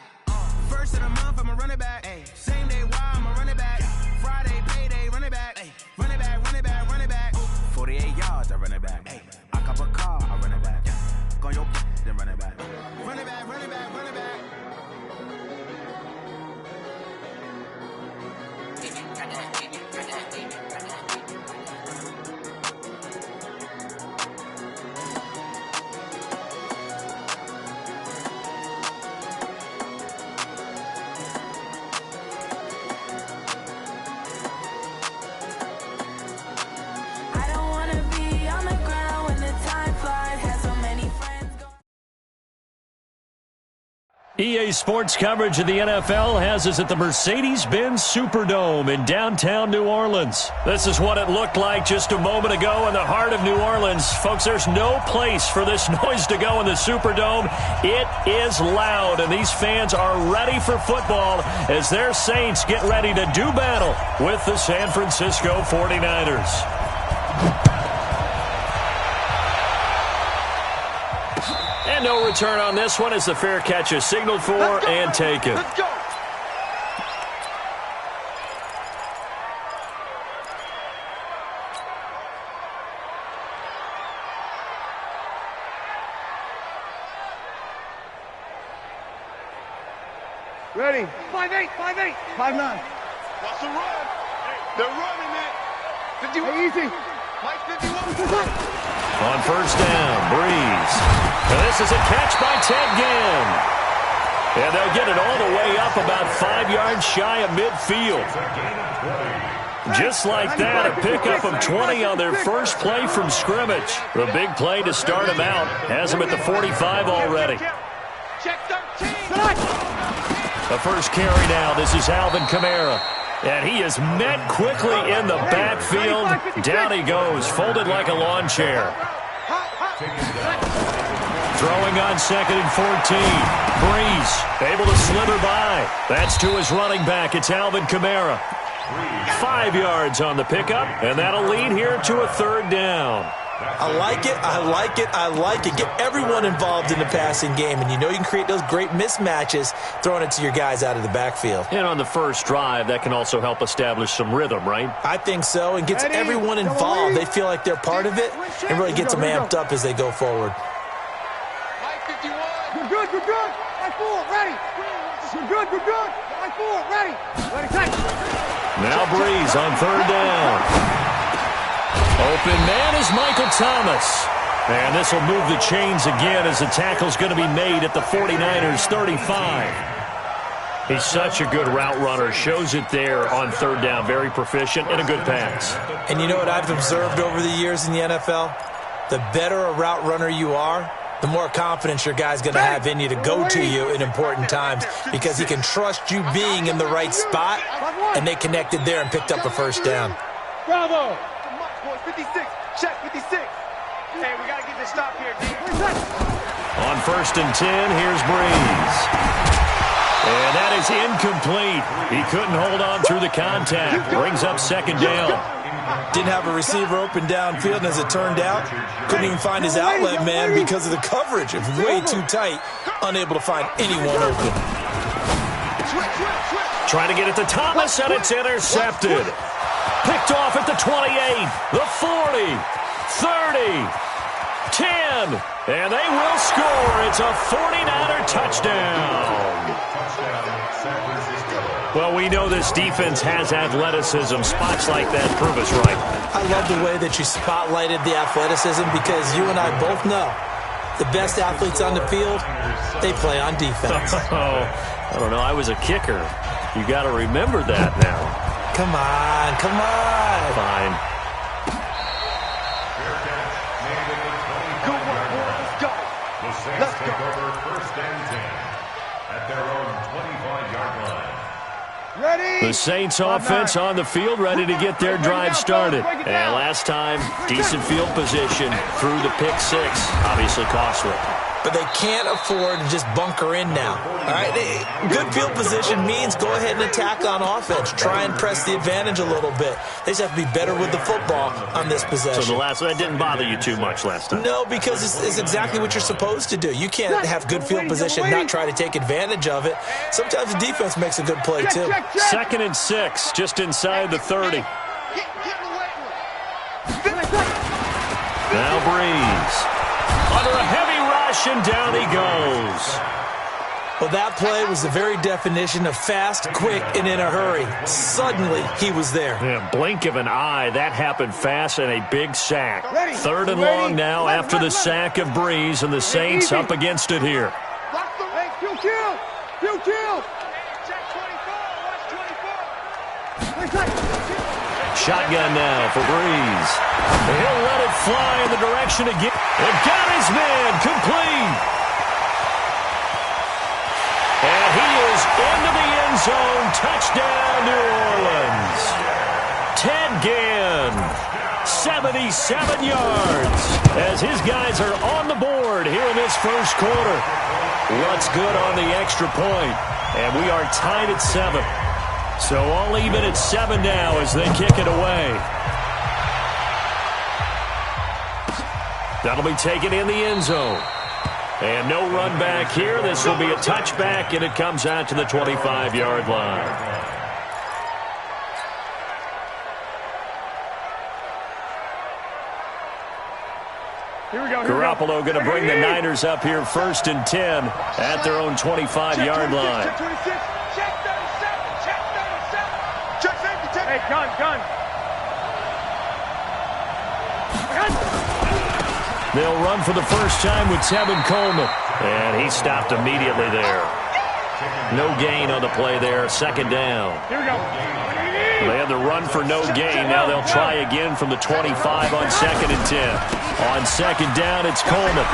First of the month, I'm a running back. Ay. Same day, why I'm a running back. Friday, payday, running back. Ay. Running back, running back, running back. 48 yards, I run it back. Ay. I cop a car, I run it back. Go your then run it back. Run it back, run it back, run it back. EA Sports coverage of the NFL has us at the Mercedes-Benz Superdome in downtown New Orleans. This is what it looked like just a moment ago in the heart of New Orleans. Folks, there's no place for this noise to go in the Superdome. It is loud, and these fans are ready for football as their Saints get ready to do battle with the San Francisco 49ers. And no return on this one as the fair catch is signaled for and taken. Let's go. Ready. 5'8", 5'8". 5'9". Watch the run. They're running it. 51. Hey, easy. Mike 51. On first down, Breeze. And this is a catch by Ted Ginn. And they'll get it all the way up about 5 yards shy of midfield. Just like that, a pickup of 20 on their first play from scrimmage. The big play to start them out has them at the 45 already. Check 13. The first carry now, this is Alvin Kamara. And he is met quickly in the backfield. Down he goes, folded like a lawn chair. Throwing on 2nd and 14. Breeze able to slither by. That's to his running back. It's Alvin Kamara. 5 yards on the pickup, and that'll lead here to a third down. I like it, I like it, I like it. Get everyone involved in the passing game, and you know you can create those great mismatches throwing it to your guys out of the backfield. And on the first drive, that can also help establish some rhythm, right? I think so, and gets everyone involved. They feel like they're part of it, and really gets them amped up as they go forward. Mike 51. You're good, you're good. Mike 4, ready. You're good, you're good. Mike 4, ready. Ready, take. Now Breeze on third down. Open man is Michael Thomas. And this will move the chains again as the tackle's going to be made at the 49ers 35. He's such a good route runner. Shows it there on third down. Very proficient and a good pass. And you know what I've observed over the years in the NFL? The better a route runner you are, the more confidence your guy's going to have in you to go to you in important times because he can trust you being in the right spot, and they connected there and picked up a first down. Bravo. 56. Check 56. Hey, we got to get this stop here, D. On first and 10, here's Breeze. And that is incomplete. He couldn't hold on through the contact. Brings up second down. Didn't have a receiver open downfield, and as it turned out, couldn't even find his outlet man because of the coverage. It was way too tight, unable to find anyone open. Trying to get it to Thomas, and it's intercepted. Picked off at the 28, the 40, 30, 10, and they will score. It's a 49er touchdown. Well, we know this defense has athleticism. Spots like that prove us right. I love the way that you spotlighted the athleticism because you and I both know the best athletes on the field, they play on defense. I don't know. I was a kicker. You got to remember that now. Come on, come on. Fine. Good work, boys. Let's go. The Saints take over first and 10 at their own 25-yard line. Ready. The Saints offense on the field, ready to get their drive started. And last time, decent field position through the pick six. Obviously costly. but they can't afford to just bunker in now. All right, good field position means go ahead and attack on offense. Try and press the advantage a little bit. They just have to be better with the football on this possession. So the last one didn't bother you too much last time? No, because it's exactly what you're supposed to do. You can't have good field position, not try to take advantage of it. Sometimes the defense makes a good play, too. 2nd and 6, just inside the 30. Now Breeze. Under a heavy rush, and down he goes. Well, that play was the very definition of fast, quick, and in a hurry. Suddenly, he was there. Yeah, blink of an eye. That happened fast and a big sack. 3rd and long now after the sack of Breeze, and the Saints up against it here. Shotgun now for Breeze. He'll let it fly in the direction again. It got his man complete. And he is into the end zone. Touchdown, New Orleans. Ted Ginn, 77 yards. As his guys are on the board here in this first quarter. What's good on the extra point? And we are tied at 7. So all even at 7 now as they kick it away. That'll be taken in the end zone. And no run back here. This will be a touchback, and it comes out to the 25-yard line. Garoppolo going to bring the Niners up here 1st and 10 at their own 25-yard line. Hey, gun. They'll run for the first time with Tevin Coleman. And he stopped immediately there. No gain on the play there. 2nd down. Here we go. They had the run for no gain. Now they'll try again from the 25 on 2nd and 10. On 2nd down, it's Coleman.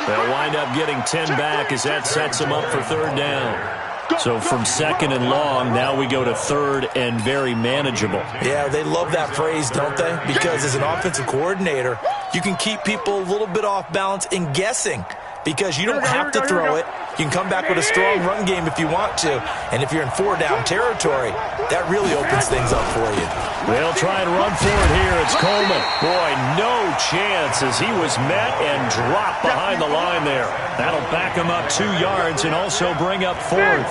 They'll wind up getting 10 back as that sets them up for 3rd down. So from 2nd and long, now we go to 3rd and very manageable. Yeah, they love that phrase, don't they? Because as an offensive coordinator, you can keep people a little bit off balance in guessing. Because you don't have to throw it. You can come back with a strong run game if you want to. And if you're in 4-down territory, that really opens things up for you. They'll try and run for it here. It's Coleman. Boy, no chance as he was met and dropped behind the line there. That'll back him up 2 yards and also bring up 4th.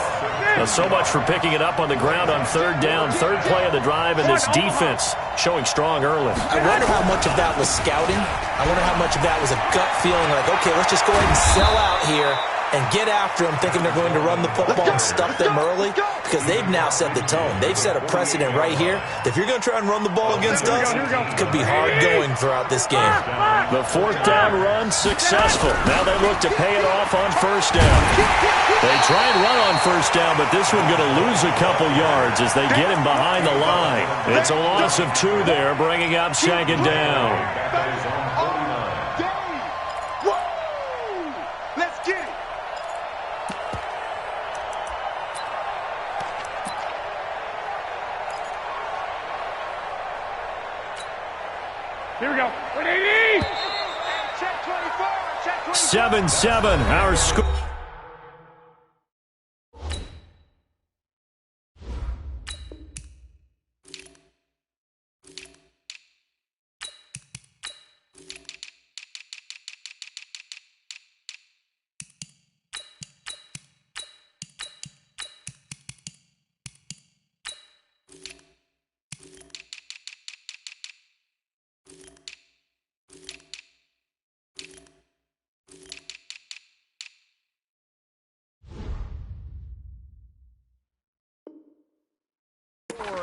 Now, so much for picking it up on the ground on 3rd down. 3rd play of the drive, and this defense showing strong early. I wonder how much of that was scouting. I wonder how much of that was a gut feeling like, okay, let's just go ahead and sell out here and get after them, thinking they're going to run the football and stuff them early, because they've now set the tone. They've set a precedent right here that if you're going to try and run the ball against us, it could be hard going throughout this game. The 4th down run successful. Now they look to pay it off on 1st down. They try and run on 1st down, but this one going to lose a couple yards as they get him behind the line. It's a loss of 2 there, bringing up 2nd down. Let's get it. Here we go. 180. 7-7, our score.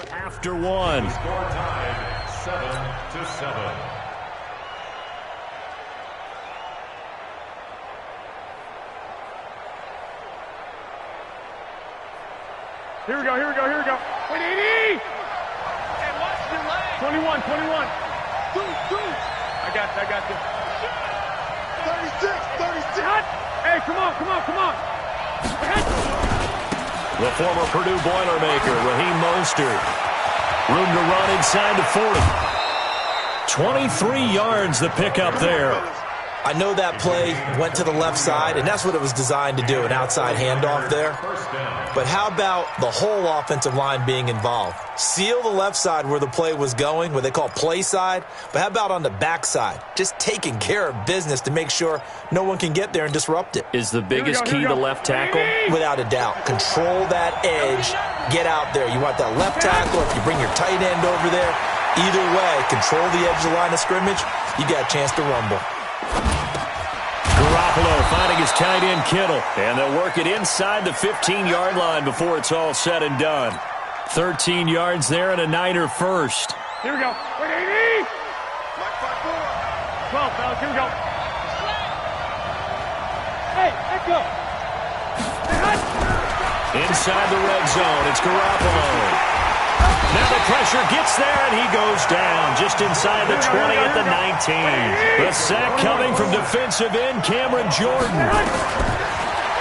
After 1. Score tied 7-7. Here we go. 180. And watch your leg. 21. Dude. I got this. 36. Hey, come on. The former Purdue Boilermaker, Raheem Mostert. Room to run inside the 40. 23 yards the pickup there. I know that play went to the left side, and that's what it was designed to do, an outside handoff there. But how about the whole offensive line being involved? Seal the left side where the play was going, what they call play side, but how about on the back side? Just taking care of business to make sure no one can get there and disrupt it. Is the biggest key to left tackle? Without a doubt. Control that edge. Get out there. You want that left tackle. If you bring your tight end over there, either way, control the edge of the line of scrimmage, you got a chance to rumble. Garoppolo finding his tight end Kittle, and they'll work it inside the 15-yard line before it's all said and done. 13 yards there and a Niner first. Here we go. Wait, 80! 12, fellas. Here we go. Hey, let's go. Inside the red zone, it's Garoppolo. Now the pressure gets there, and he goes down just inside the 20 at the 19. The sack coming from defensive end Cameron Jordan.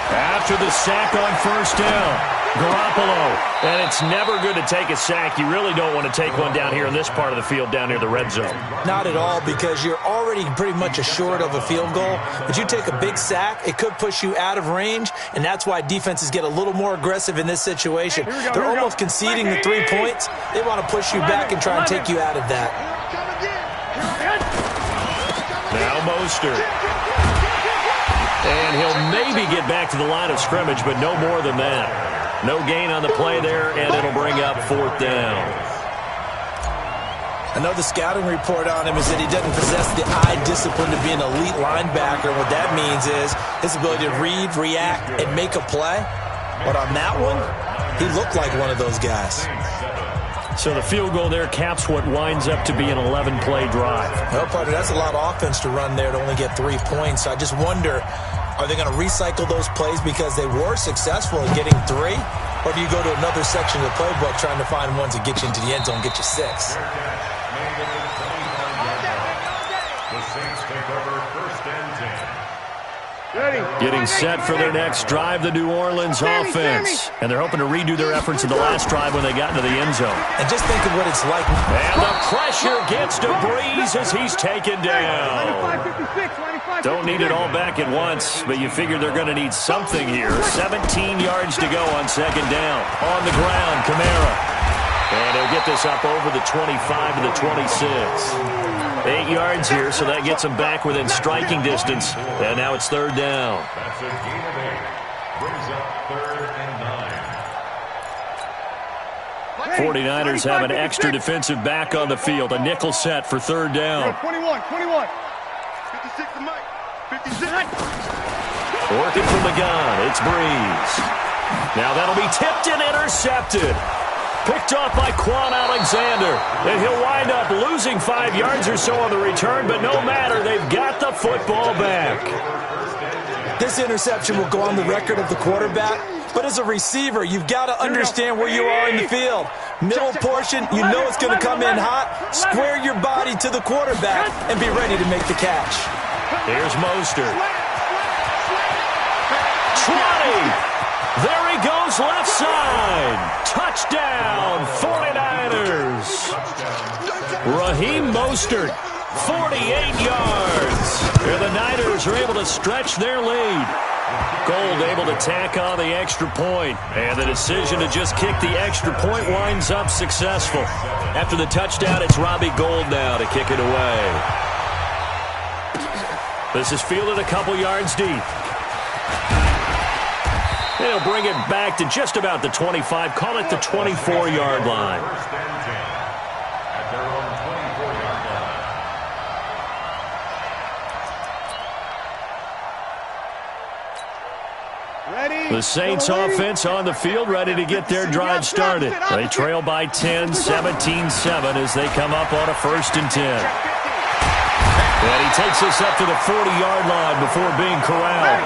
After the sack on first down, Garoppolo. And it's never good to take a sack. You really don't want to take one down here in this part of the field down near the red zone. Not at all, because you're already pretty much assured of a field goal. But you take a big sack, it could push you out of range, and that's why defenses get a little more aggressive in this situation. They're almost conceding the 3 points. They want to push you back and try and take you out of that. Now Mostert. And he'll maybe get back to the line of scrimmage, but no more than that. No gain on the play there, and it'll bring up fourth down. I know the scouting report on him is that he doesn't possess the eye discipline to be an elite linebacker. What that means is his ability to read, react, and make a play. But on that one, he looked like one of those guys. So the field goal there caps what winds up to be an 11-play drive. Well, partner, that's a lot of offense to run there to only get 3 points. I just wonder, are they going to recycle those plays because they were successful in getting 3? Or do you go to another section of the playbook trying to find ones that get you into the end zone and get you 6? The Saints take over first and 10. Getting set for their next drive, the New Orleans offense. And they're hoping to redo their efforts in the last drive when they got into the end zone. And just think of what it's like. And the pressure gets to Breeze as he's taken down. Don't need it all back at once, but you figure they're going to need something here. 17 yards to go on second down. On the ground, Kamara. And he'll get this up over the 25 to the 26. 8 yards here, so that gets him back within striking distance. And now it's third down. That's a gain of 8. Brings up third and 9. 49ers have an extra defensive back on the field. A nickel set for third down. 21. 56 to Mike. 56. Working from the gun, it's Breeze. Now that'll be tipped and intercepted. Picked off by Quan Alexander. And he'll wind up losing 5 yards or so on the return, but no matter, they've got the football back. This interception will go on the record of the quarterback, but as a receiver, you've got to understand where you are in the field. Middle portion, you know it's going to come in hot. Square your body to the quarterback and be ready to make the catch. Here's Mostert. 20. There he goes, left side. Touchdown, 49ers. Raheem Mostert, 48 yards. And the Niners are able to stretch their lead. Gold able to tack on the extra point. And the decision to just kick the extra point winds up successful. After the touchdown, it's Robbie Gould now to kick it away. This is fielded a couple yards deep. They'll bring it back to just about the 25, call it the 24-yard line. First and 10 at their own 24-yard line. Ready? The Saints offense on the field, ready to get their drive started. They trail by 10, 17-7 as they come up on a first and 10. And he takes us up to the 40-yard line before being corralled.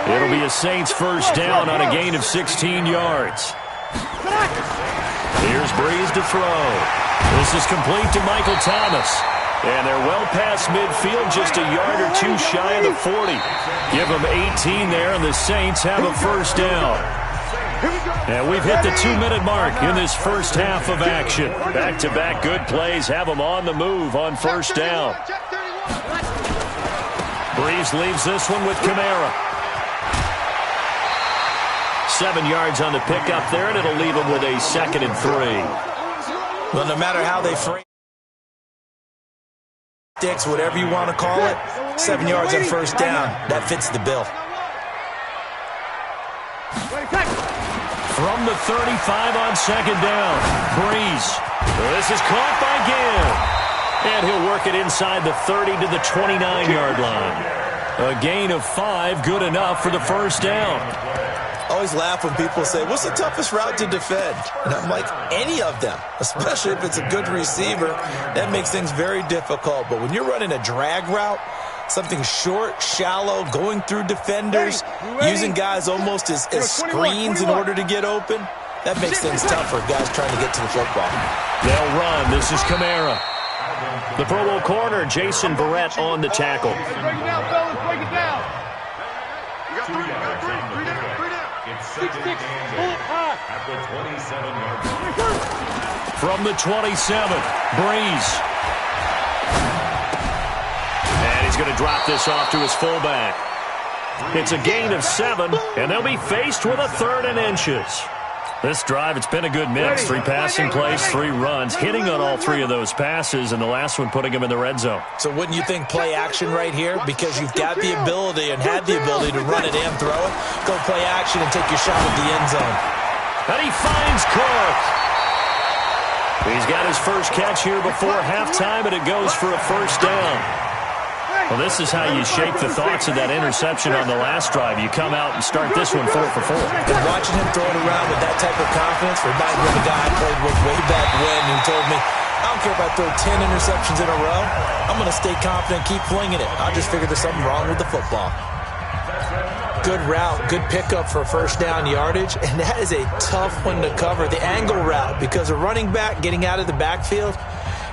It'll be a Saints first down on a gain of 16 yards. Here's Breeze to throw. This is complete to Michael Thomas. And they're well past midfield, just a yard or two shy of the 40. Give them 18 there, and the Saints have a first down. And we've hit the 2-minute mark in this first half of action. Back-to-back good plays have them on the move on first down. Breeze leaves this one with Kamara. 7 yards on the pickup there, and it'll leave him with a 2nd and 3. Well, no matter how they frame sticks, whatever you want to call it, 7 yards on first down, that fits the bill. From the 35 on 2nd down, Breeze. This is caught by Gill. And he'll work it inside the 30 to the 29-yard line. A gain of 5, good enough for the first down. I always laugh when people say, what's the toughest route to defend? And I'm like, any of them, especially if it's a good receiver. That makes things very difficult. But when you're running a drag route, something short, shallow, going through defenders, using guys almost as screens in order to get open, that makes things tough for guys trying to get to the football. They'll run. This is Kamara. The Pro Bowl corner, Jason Verrett, on the tackle. Break it down, fellas. Break it down. You got 3. You got 3. 3 down. 3 down. It's 2nd and 10 at the 27-yard line. From the 27, Breeze. And he's going to drop this off to his fullback. It's a gain of 7, and they'll be faced with a 3rd and inches. This drive, it's been a good mix. 3 passing plays, 3 runs, hitting on all 3 of those passes, and the last one putting him in the red zone. So wouldn't you think play action right here? Because you've got the ability and had the ability to run it and throw it. Go play action and take your shot at the end zone. And he finds Cook. He's got his first catch here before halftime, and it goes for a first down. Well, this is how you shape the thoughts of that interception on the last drive. You come out and start this one 4 for 4. And watching him throw it around with that type of confidence reminds me of a guy I played with way back when who told me, I don't care if I throw 10 interceptions in a row. I'm going to stay confident, keep flinging it. I just figured there's something wrong with the football. Good route, good pickup for first down yardage, and that is a tough one to cover. The angle route, because a running back getting out of the backfield,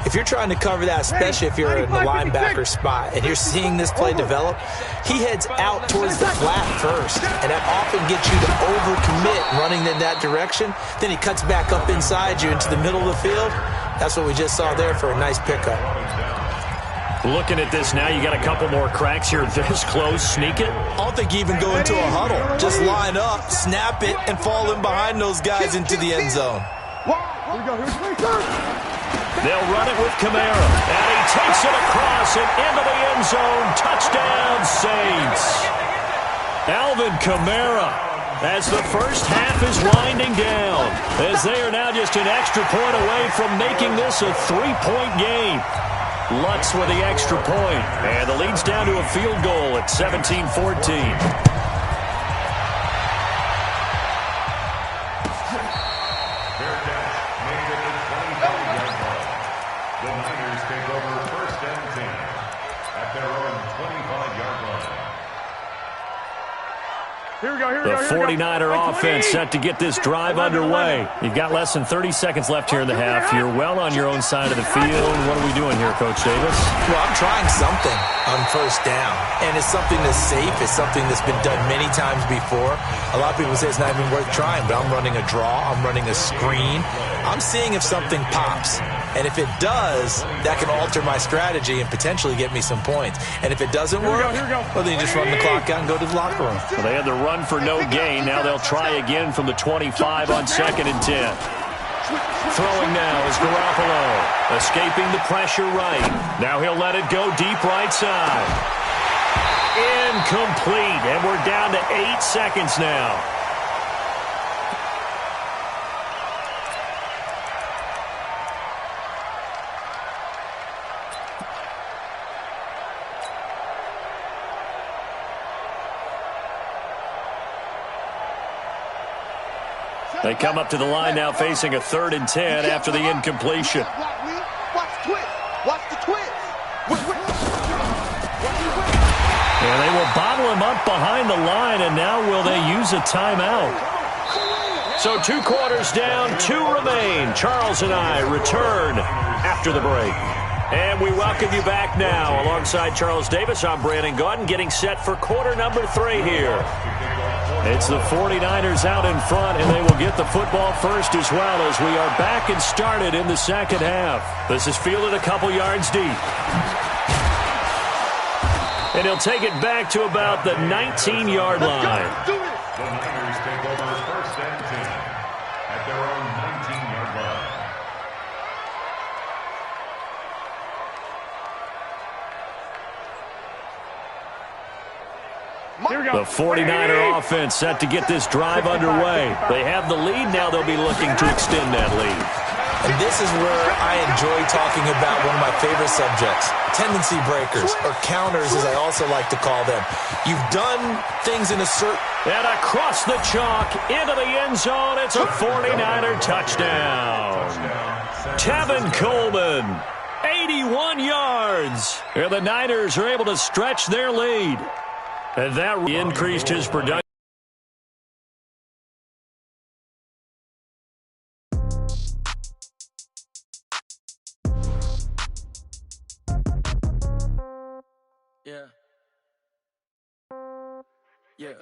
if you're trying to cover that, especially if you're in the linebacker spot and you're seeing this play develop, he heads out towards the flat first, and that often gets you to overcommit running in that direction. Then he cuts back up inside you into the middle of the field. That's what we just saw there for a nice pickup. Looking at this now, you got a couple more cracks here this close. Sneak it. I don't think you even go into a huddle. Just line up, snap it, and fall in behind those guys into the end zone. Here we go. They'll run it with Kamara, and he takes it across and into the end zone. Touchdown, Saints. Alvin Kamara, as the first half is winding down, as they are now just an extra point away from making this a 3-point game. Lutz with the extra point, and the lead's down to a field goal at 17-14. The 49er offense set to get this drive underway. You've got less than 30 seconds left here in the half. You're well on your own side of the field. What are we doing here, Coach Davis? Well, I'm trying something on first down, and it's something that's safe. It's something that's been done many times before. A lot of people say it's not even worth trying, but I'm running a draw. I'm running a screen. I'm seeing if something pops. And if it does, that can alter my strategy and potentially get me some points. And if it doesn't work, well, then you just run the clock out and go to the locker room. Well, they had the run for no gain. Now they'll try again from the 25 on 2nd and 10. Throwing now is Garoppolo. Escaping the pressure right. Now he'll let it go deep right side. Incomplete. And we're down to 8 seconds now. They come up to the line now facing a 3rd and 10 after the incompletion. Watch the twist. Watch the twist. And they will bottle him up behind the line, and now will they use a timeout? So 2 quarters down, 2 remain. Charles and I return after the break. And we welcome you back now. Alongside Charles Davis, I'm Brandon Gaudin, getting set for quarter number 3 here. It's the 49ers out in front, and they will get the football first as well as we are back and started in the second half. This is fielded a couple yards deep. And he'll take it back to about the 19-yard line. The Niners take over first and 10 at their own 19-yard line. The 49er offense set to get this drive underway. They have the lead. Now they'll be looking to extend that lead. And this is where I enjoy talking about one of my favorite subjects, tendency breakers, or counters as I also like to call them. You've done things in a certain... And across the chalk, into the end zone, it's a 49er touchdown. Tevin Coleman, 81 yards. And the Niners are able to stretch their lead. And that increased his production. Yeah.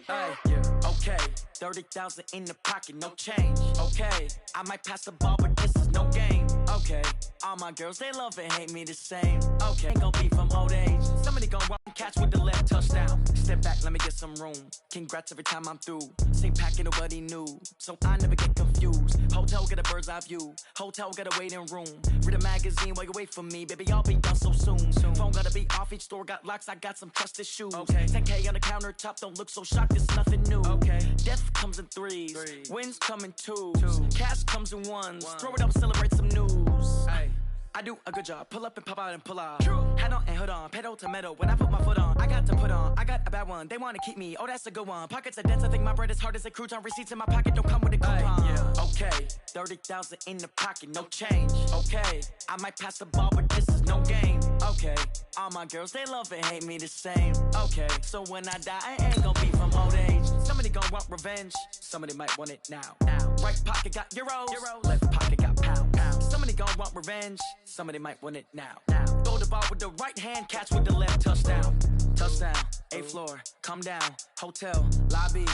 Hey, yeah. Okay, 30,000 in the pocket, no change. Okay, I might pass the ball, but this is no game. Okay, all my girls, they love and hate me the same. Okay, ain't gon' be from old age. Somebody gon' run catch with the left touchdown. Step back, let me get some room. Congrats every time I'm through. Same packet, nobody knew, so I never get confused. Hotel get a bird's eye view. Hotel get a waiting room. Read a magazine while you wait for me, baby. I'll be done so soon. Phone gotta be off. Each store got locks. I got some trusted shoes. Okay, 10K on the countertop. Don't look so shocked. It's nothing new. Okay, death comes in threes. Wins come in twos. Cash comes in ones. Throw it up, celebrate some news. Hey. I do a good job. Pull up and pop out and pull out. Head on and hood on. Pedal to metal. When I put my foot on, I got to put on. I got a bad one. They want to keep me. Oh, that's a good one. Pockets are dense. I think my bread is hard as a crouton. Receipts in my pocket don't come with a coupon. Yeah. Okay. 30,000 in the pocket. No change. Okay. I might pass the ball, but this is no game. Okay. All my girls, they love and hate me the same. Okay. So when I die, I ain't gonna be from old age. Somebody gonna want revenge. Somebody might want it now. Right pocket got euros. Left pocket got pounds. Somebody gonna want revenge. Somebody might want it now. Throw the ball with the right hand, catch with the left. Touchdown. Touchdown. 8th floor. Come down. Hotel. Lobby.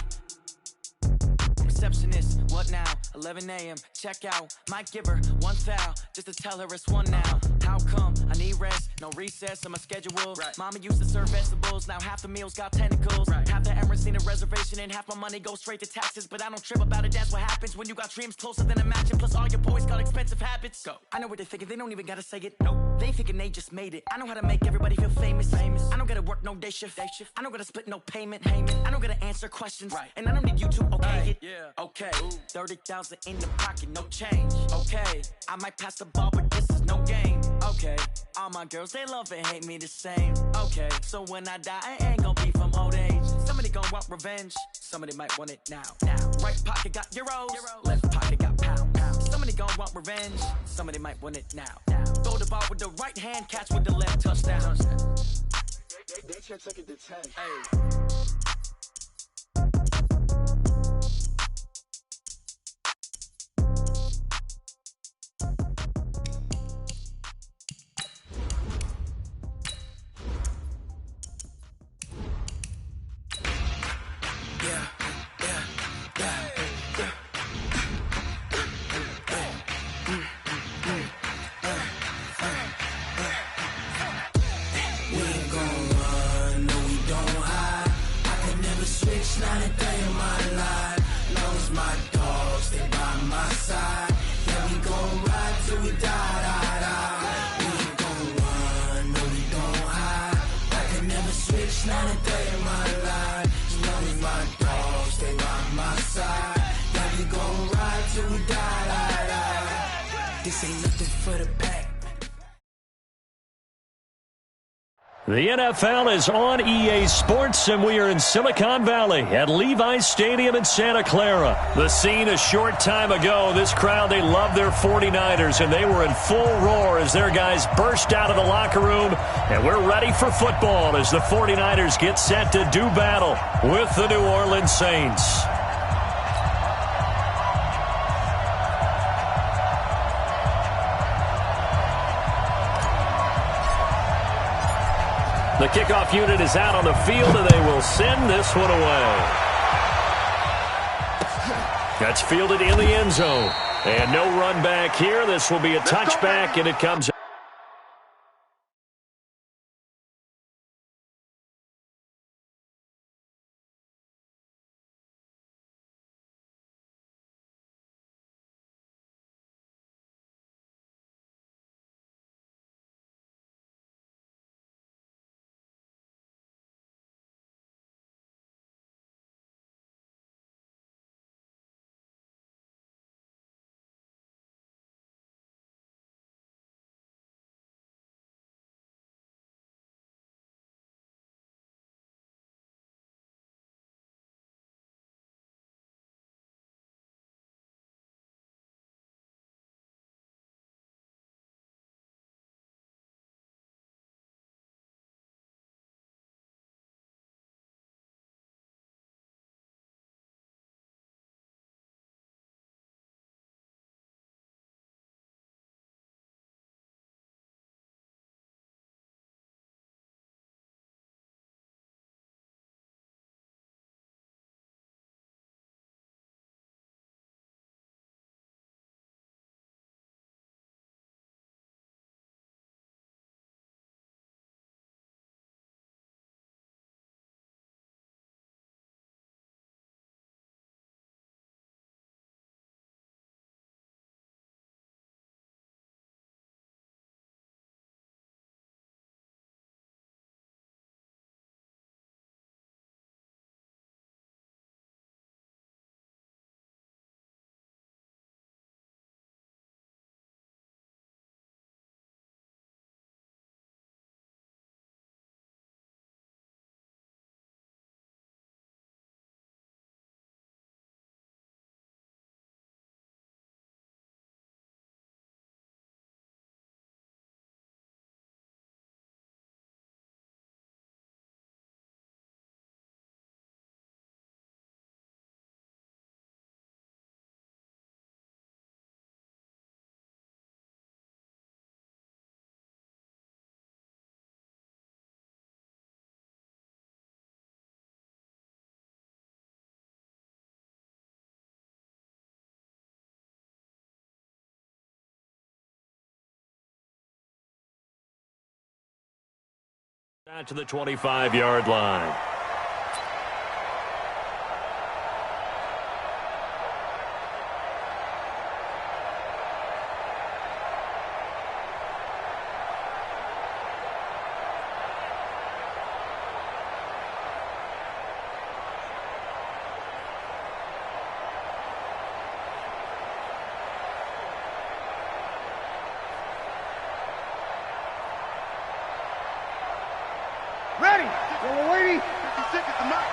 Receptionist, what now? 11 a.m. Check out. Might give her one foul just to tell her it's one now. How come? I need rest, no recess in my schedule. Right. Mama used to serve vegetables, now half the meals got tentacles. Right. Half the Emirates seen a reservation and half my money goes straight to taxes. But I don't trip about it, that's what happens when you got dreams closer than a match. And plus all your boys got expensive habits. Go. I know what they're thinking, they don't even gotta say it. Nope. They thinking they just made it. I know how to make everybody feel famous. I don't gotta work no day shift. I don't gotta split no payment. I don't gotta answer questions. Right. And I don't need you to okay it. Yeah. Okay, 30,000 in the pocket, no change. Okay, I might pass the ball, but this is no game. Okay, all my girls, they love and hate me the same. Okay, so when I die, I ain't gonna be from old age. Somebody gonna want revenge. Somebody might want it now. Right pocket got euros. Left pocket got pounds. Somebody gonna want revenge. Somebody might want it now. Throw the ball with the right hand, catch with the left. Touchdown. They should take it to 10. Hey. The NFL is on EA Sports, and we are in Silicon Valley at Levi's Stadium in Santa Clara. The scene a short time ago, this crowd, they love their 49ers, and they were in full roar as their guys burst out of the locker room. And we're ready for football as the 49ers get set to do battle with the New Orleans Saints. The kickoff unit is out on the field, and they will send this one away. That's fielded in the end zone. And no run back here. This will be a touchback, and it comes Out to the 25-yard line. Ready. Yellow lady. 50 seconds to knock.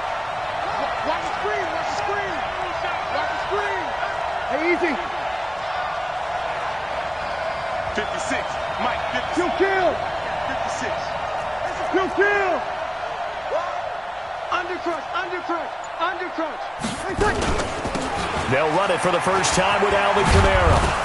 Watch the screen. Watch the screen. Watch the screen. Hey, easy. 56. Mike, 56. Kill, kill. 56. Kill, kill. Undercrunch, undercrunch, undercrunch. Hey, touch. They'll run it for the first time with Alvin Kamara.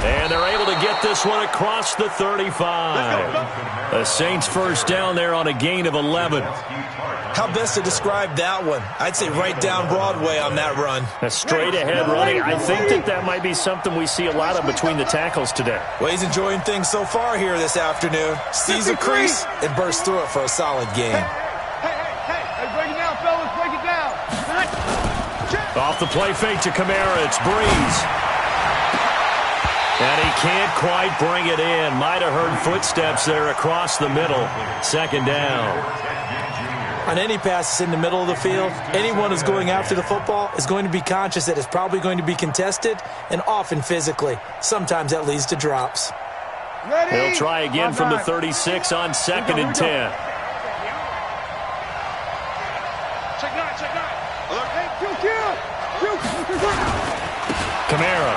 And they're able to get this one across the 35. The Saints first down there on a gain of 11. How best to describe that one? I'd say right down Broadway on that run. A straight-ahead running. I think that might be something we see a lot of between the tackles today. Well, he's enjoying things so far here this afternoon. Sees a crease and bursts through it for a solid gain. Hey, break it down, fellas. Break it down. Off the play fake to Kamara. It's Breeze. And he can't quite bring it in. Might have heard footsteps there across the middle. Second down. On any passes in the middle of the field, anyone who's going after the football is going to be conscious that it's probably going to be contested and often physically. Sometimes that leads to drops. Ready. He'll try again from the 36 on 2nd and 10. Check nine. Hey, kill. Kamara.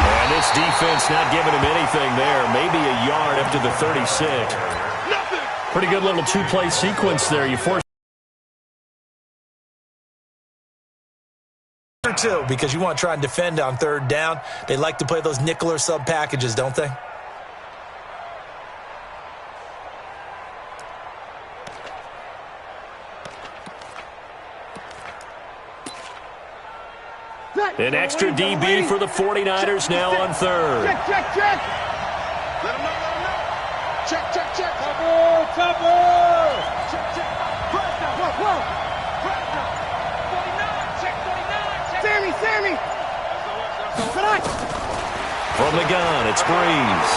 And this defense not giving him anything there. Maybe a yard up to the 36. Nothing. Pretty good little two-play sequence there. You force Two, because you want to try and defend on third down. They like to play those nickel or sub packages, don't they? an extra DB for the 49ers now on third. Check. Let him know. Check. Cover. Check. Press down. Whoa. Press down. 49. Check 49. Sammy. From the gun, it's Breeze.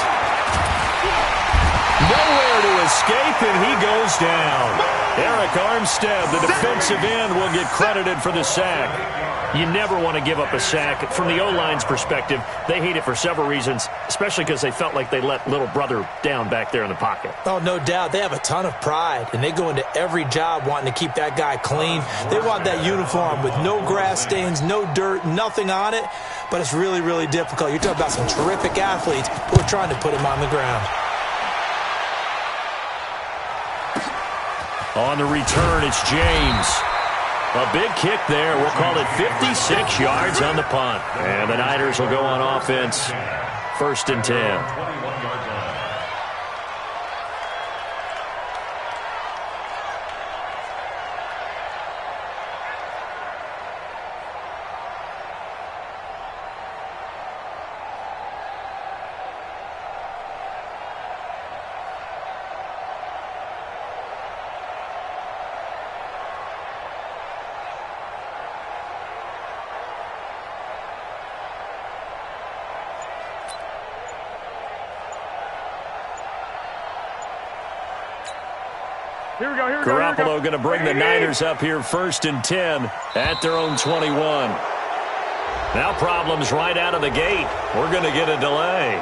Nowhere to escape, and he goes down. Eric Armstead, the defensive end, will get credited for the sack. You never want to give up a sack. From the O-line's perspective, they hate it for several reasons, especially because they felt like they let little brother down back there in the pocket. Oh, no doubt. They have a ton of pride, and they go into every job wanting to keep that guy clean. They want that uniform with no grass stains, no dirt, nothing on it, but it's really, really difficult. You're talking about some terrific athletes who are trying to put him on the ground. On the return, it's James. A big kick there. We'll call it 56 yards on the punt. And the Niners will go on offense. 1st and 10. Here we go. Garoppolo going to bring the Niners up here 1st and 10 at their own 21. Now problems right out of the gate. We're going to get a delay.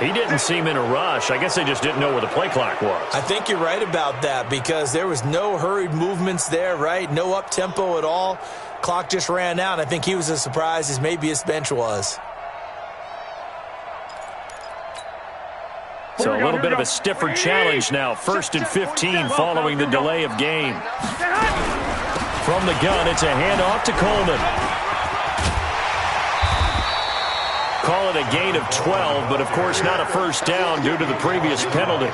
He didn't seem in a rush. I guess they just didn't know where the play clock was. I think you're right about that because there was no hurried movements there, right? No up-tempo at all. Clock just ran out. I think he was as surprised as maybe his bench was. So a little bit of a stiffer challenge now. 1st and 15 following the delay of game. From the gun, it's a handoff to Coleman. Call it a gain of 12, but of course not a first down due to the previous penalty.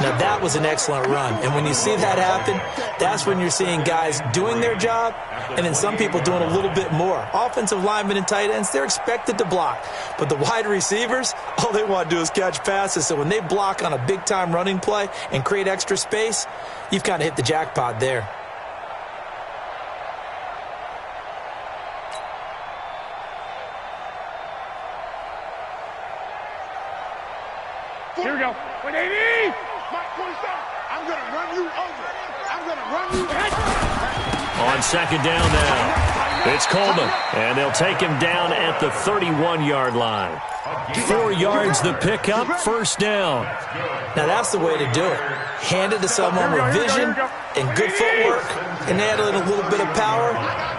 Now, that was an excellent run. And when you see that happen, that's when you're seeing guys doing their job and then some people doing a little bit more. Offensive linemen and tight ends, they're expected to block. But the wide receivers, all they want to do is catch passes. So when they block on a big-time running play and create extra space, you've kind of hit the jackpot there. Here we go. 180! Mike 27. I'm going to run you over. I'm going to run you over. On second down now, it's Coleman, and they'll take him down at the 31-yard line. 4 yards the pickup, first down. Now, that's the way to do it. Hand it to someone with vision and good footwork, and add in a little bit of power,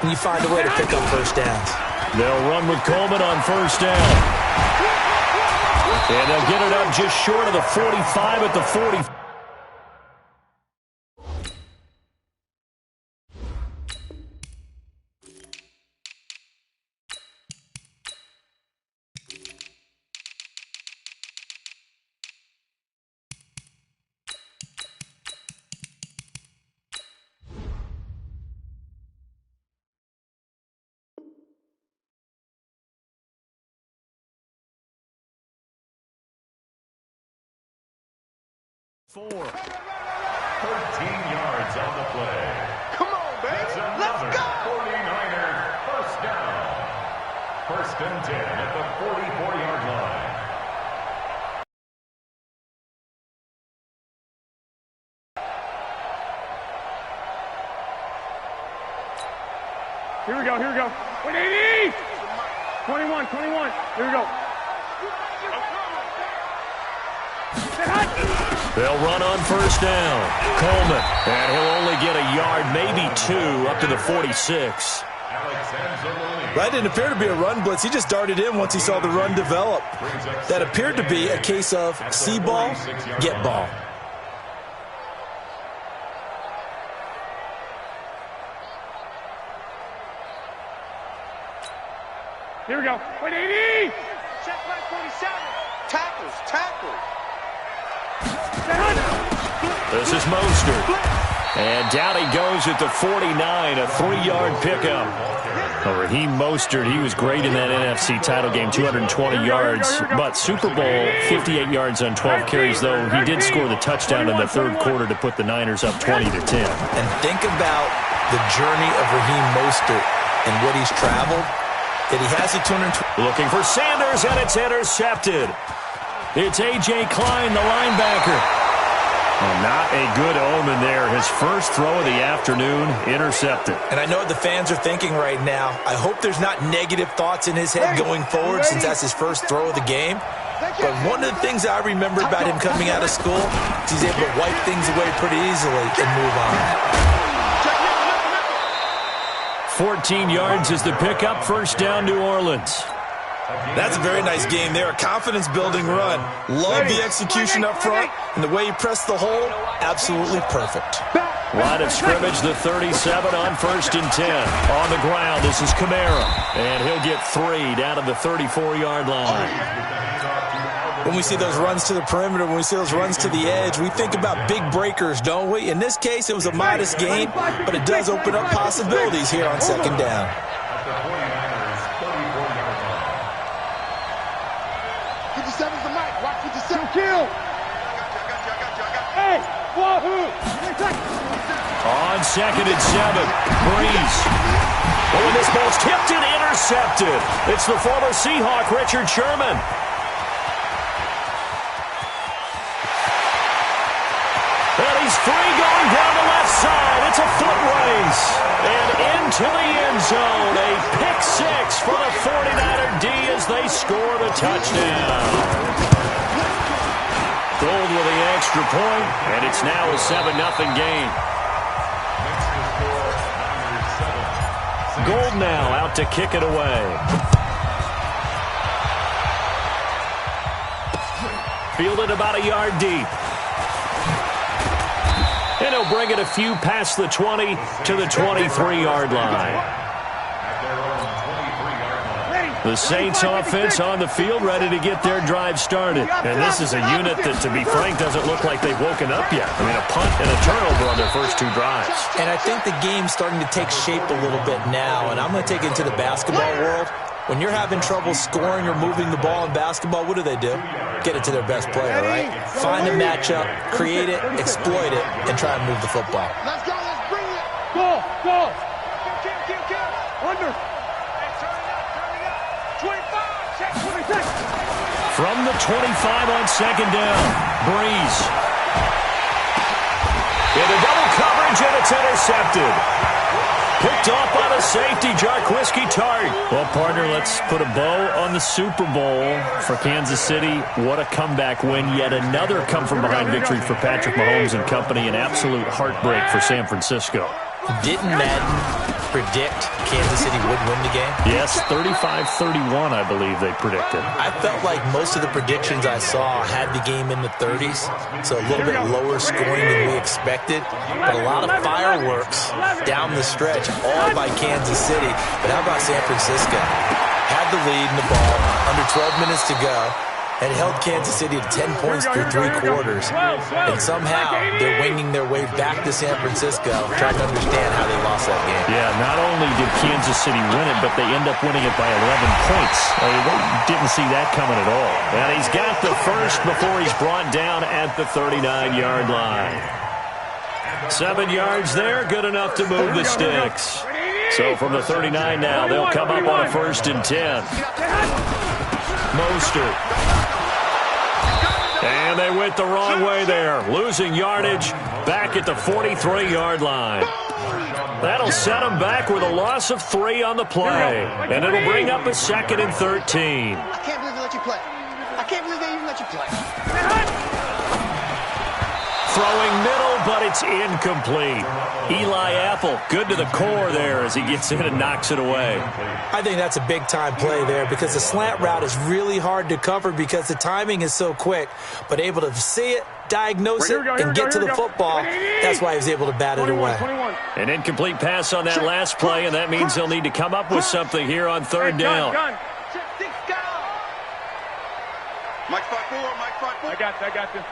and you find a way to pick up first downs. They'll run with Coleman on first down. And they'll get it up just short of the 45 at the 40. Four. 13 yards on the play. Come on, baby. That's another 49er first down. First and 10 at the 44-yard line. Here we go, here we go. 180! 21, 21. Here we go. They'll run on first down. Coleman, and he'll only get a yard, maybe 2, up to the 46. That didn't appear to be a run blitz. He just darted in once he saw the run develop. That appeared to be a case of see ball, get ball. Here we go. 180! Check back 47. Tackles, tackles. This is Mostert. And down he goes at the 49, a 3-yard pickup. Raheem Mostert, he was great in that NFC title game, 220 yards. But Super Bowl, 58 yards on 12 carries, though he did score the touchdown in the third quarter to put the Niners up 20-10. And think about the journey of Raheem Mostert and what he's traveled. That he has a 220. Looking for Sanders, and it's intercepted. It's A.J. Klein, the linebacker. Well, not a good omen there. His first throw of the afternoon, intercepted. And I know what the fans are thinking right now. I hope there's not negative thoughts in his head going forward since that's his first throw of the game. But one of the things I remember about him coming out of school is he's able to wipe things away pretty easily and move on. 14 yards is the pickup, first down, New Orleans. That's a very nice game there, a confidence-building run. Love the execution up front, and the way he pressed the hole, absolutely perfect. Line of scrimmage, the 37 on first and 10. On the ground, this is Kamara, and he'll get 3 down to the 34-yard line. When we see those runs to the perimeter, when we see those runs to the edge, we think about big breakers, don't we? In this case, it was a modest gain, but it does open up possibilities here on second down. Kill! Hey! Wahoo! On second and 7, Breeze. Oh, and this ball's tipped and intercepted. It's the former Seahawk, Richard Sherman. And he's free going down the left side. It's a foot race. And into the end zone. A pick 6 for the 49er D as they score the touchdown. Gold with the extra point, and it's now a 7-0 game. Gold now out to kick it away. Fielded about a yard deep. And he'll bring it a few past the 20 to the 23-yard line. The Saints offense on the field, ready to get their drive started. And this is a unit that, to be frank, doesn't look like they've woken up yet. I mean, a punt and a turnover on their first two drives. And I think the game's starting to take shape a little bit now, and I'm going to take it into the basketball world. When you're having trouble scoring or moving the ball in basketball, what do? Get it to their best player, right? Find a matchup, create it, exploit it, and try and move the football. Let's go, let's bring it. Go. Under. From the 25 on second down, Breeze. Into double coverage, and it's intercepted. Picked off by the safety, Jarquiski Tart. Well, partner, let's put a bow on the Super Bowl for Kansas City. What a comeback win. Yet another come-from-behind victory for Patrick Mahomes and company. An absolute heartbreak for San Francisco. Didn't Madden predict Kansas City would win the game? Yes, 35-31, I believe they predicted. I felt like most of the predictions I saw had the game in the 30s, so a little bit lower scoring than we expected, but a lot of fireworks down the stretch, all by Kansas City. But how about San Francisco? Had the lead in the ball, under 12 minutes to go, and held Kansas City to 10 points through 3 quarters. And somehow they're winging their way back to San Francisco, trying to understand how they lost that game. Yeah, not only did Kansas City win it, but they end up winning it by 11 points. I mean, they didn't see that coming at all. And he's got the first before he's brought down at the 39-yard line. 7 yards there, good enough to move the sticks. So from the 39 now, they'll come up on a 1st and 10. Mostert. And they went the wrong way there, losing yardage back at the 43-yard line. That'll set them back with a loss of 3 on the play. And it'll bring up a 2nd and 13. I can't believe they let you play. I can't believe they even let you play. Throwing middle, but it's incomplete. Eli Apple, good to the core there as he gets in and knocks it away. I think that's a big-time play there because the slant route is really hard to cover because the timing is so quick. But able to see it, diagnose it, and get to the football, that's why he was able to bat it away. An incomplete pass on that last play, and that means they'll need to come up with something here on 3rd down. Mike 5-4, Mike 5-4. I got this.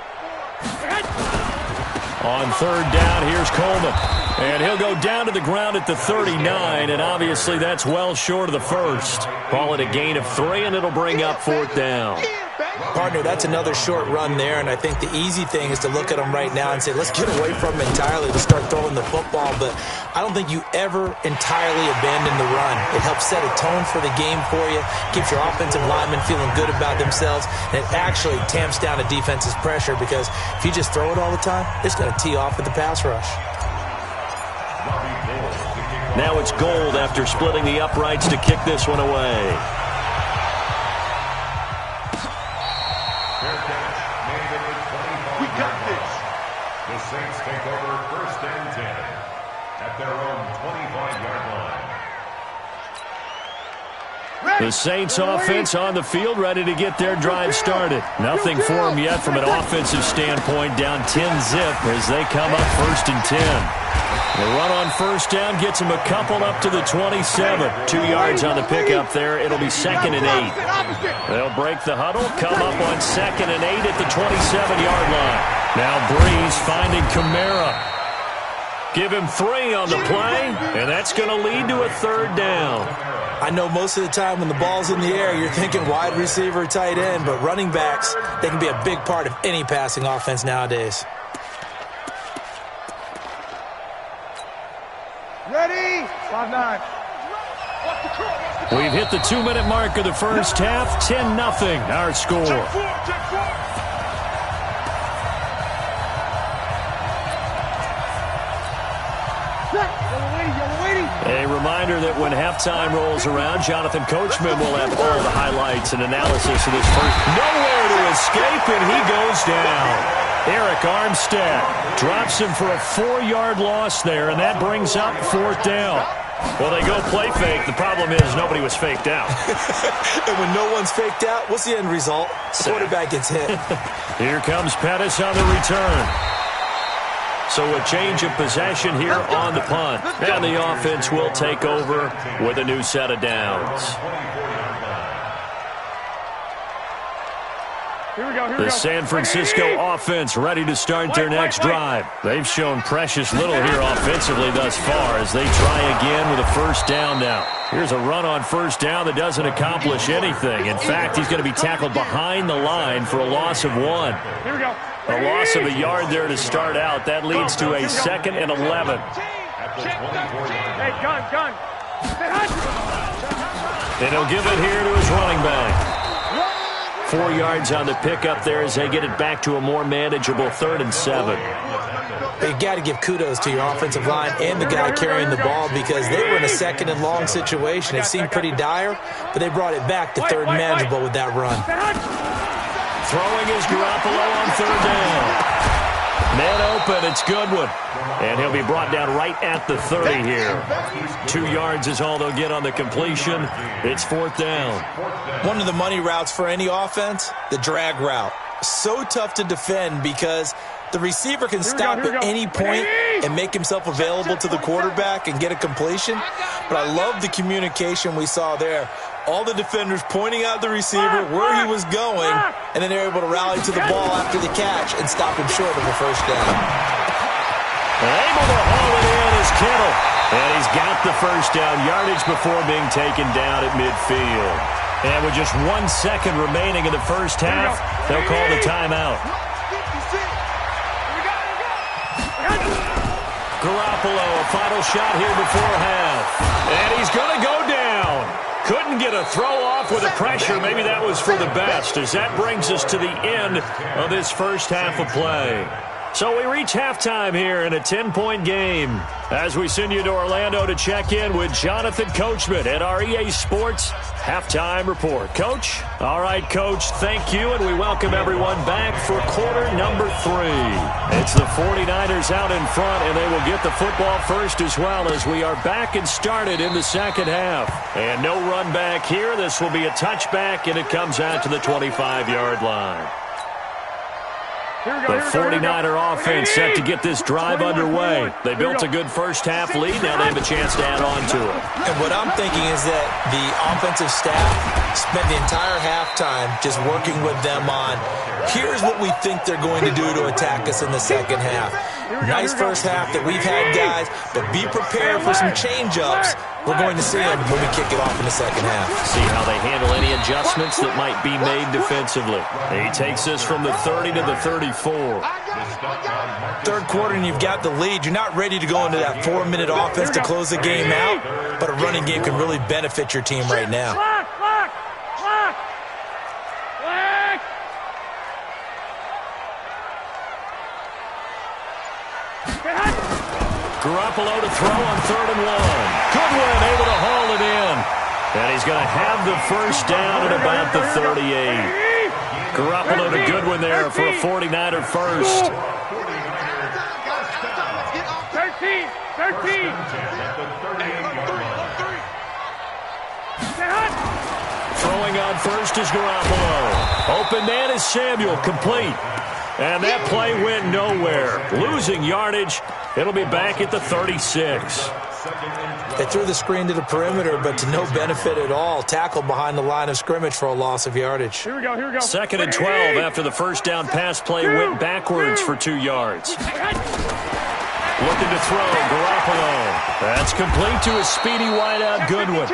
On 3rd down, here's Coleman. And he'll go down to the ground at the 39, and obviously that's well short of the first. Call it a gain of 3, and it'll bring up 4th down. Partner, that's another short run there, and I think the easy thing is to look at them right now and say, let's get away from them entirely to start throwing the football, but I don't think you ever entirely abandon the run. It helps set a tone for the game for you, keeps your offensive linemen feeling good about themselves, and it actually tamps down a defense's pressure because if you just throw it all the time, it's going to tee off with the pass rush. Now it's Gold after splitting the uprights to kick this one away. We got this. The Saints take over 1st and 10 at their own 25-yard line. The Saints offense on the field, ready to get their drive started. Nothing for them yet from an offensive standpoint, down 10-zip as they come up 1st and 10. The run on 1st down gets them a couple up to the 27. 2 yards on the pickup there. It'll be 2nd and 8. They'll break the huddle, come up on 2nd and 8 at the 27-yard line. Now Breeze finding Kamara. Give him 3 on the play, and that's going to lead to a 3rd down. I know most of the time when the ball's in the air, you're thinking wide receiver, tight end, but running backs, they can be a big part of any passing offense nowadays. Ready? 5-9. We've hit the 2-minute mark of the first half. 10-0 our score. A reminder that when halftime rolls around, Jonathan Coachman will have all the highlights and analysis of this first. Nowhere to escape, and he goes down. Eric Armstead drops him for a 4-yard loss there, and that brings up 4th down. Well, they go play fake. The problem is nobody was faked out. And when no one's faked out, what's the end result? The quarterback gets hit. Here comes Pettis on the return. So a change of possession here on the punt. And the offense will take over with a new set of downs. The San Francisco offense ready to start their next drive. They've shown precious little here offensively thus far as they try again with a first down now. Here's a run on first down that doesn't accomplish anything. In fact, he's going to be tackled behind the line for a loss of 1. A loss of a yard there to start out. That leads to a 2nd and 11. Hey, gun. And he'll give it here to his running back. 4 yards on the pickup there as they get it back to a more manageable 3rd and 7. You got to give kudos to your offensive line and the guy carrying the ball because they were in a 2nd and long situation. It seemed pretty dire, but they brought it back to 3rd and manageable with that run. Throwing is Garoppolo on 3rd down. Man open, it's Goodwin. And he'll be brought down right at the 30 here. 2 yards is all they'll get on the completion. It's 4th down. One of the money routes for any offense, the drag route. So tough to defend because the receiver can stop at any point and make himself available to the quarterback and get a completion. But I love the communication we saw there. All the defenders pointing out the receiver where he was going, and then they're able to rally to the ball after the catch and stop him short of a first down. Able to haul it in is Kittle. And he's got the first down yardage before being taken down at midfield. And with just 1 second remaining in the first half, they'll call the timeout. Garoppolo, a final shot here before half. And he's going to go down. Couldn't get a throw off with the pressure. Maybe that was for the best, as that brings us to the end of this first half of play. So we reach halftime here in a 10-point game as we send you to Orlando to check in with Jonathan Coachman at our EA Sports Halftime Report. Coach? All right, Coach, thank you, and we welcome everyone back for quarter number 3. It's the 49ers out in front, and they will get the football first as well as we are back and started in the second half. And no run back here. This will be a touchback, and it comes out to the 25-yard line. The 49er offense set to get this drive underway. They built a good first half lead. Now they have a chance to add on to it. And what I'm thinking is that the offensive staff spent the entire halftime just working with them on, here's what we think they're going to do to attack us in the second half. Nice first half that we've had, guys, but be prepared for some change-ups. We're going to see them when we kick it off in the second half. See how they handle any adjustments that might be made defensively. He takes us from the 30 to the 34. Third quarter and you've got the lead. You're not ready to go into that 4-minute offense to close the game out, but a running game can really benefit your team right now. Garoppolo to throw on 3rd and 1. Goodwin able to haul it in. And he's going to have the first down at about the 38. Garoppolo to Goodwin there for a 49er first. 13. Throwing on first is Garoppolo. Open man is Samuel, complete. And that play went nowhere. Losing yardage. It'll be back at the 36. They threw the screen to the perimeter, but to no benefit at all. Tackled behind the line of scrimmage for a loss of yardage. Here we go. 2nd and 12 after the first down pass play went backwards for 2 yards. Looking to throw, Garoppolo. That's complete to a speedy wideout, Goodwin.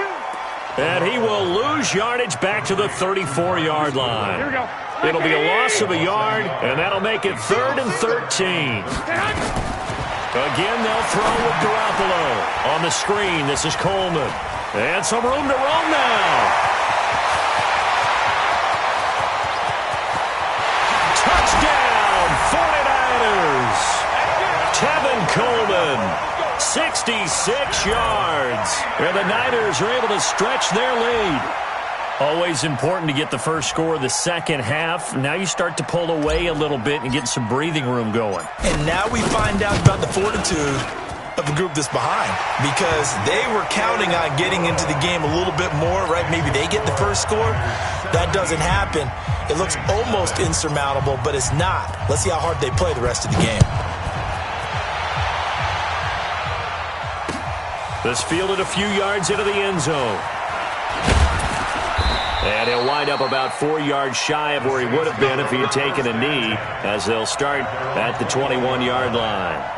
And he will lose yardage back to the 34-yard line. Here we go. It'll be a loss of a yard, and that'll make it 3rd and 13. Again, they'll throw with Garoppolo. On the screen, this is Coleman. And some room to run now. Touchdown, 49ers. Tevin Coleman, 66 yards. And the Niners are able to stretch their lead. Always important to get the first score of the second half. Now you start to pull away a little bit and get some breathing room going. And now we find out about the fortitude of the group that's behind, because they were counting on getting into the game a little bit more, right? Maybe they get the first score. That doesn't happen. It looks almost insurmountable, but it's not. Let's see how hard they play the rest of the game. This fielded a few yards into the end zone. And he'll wind up about 4 yards shy of where he would have been if he had taken a knee, as they'll start at the 21-yard line.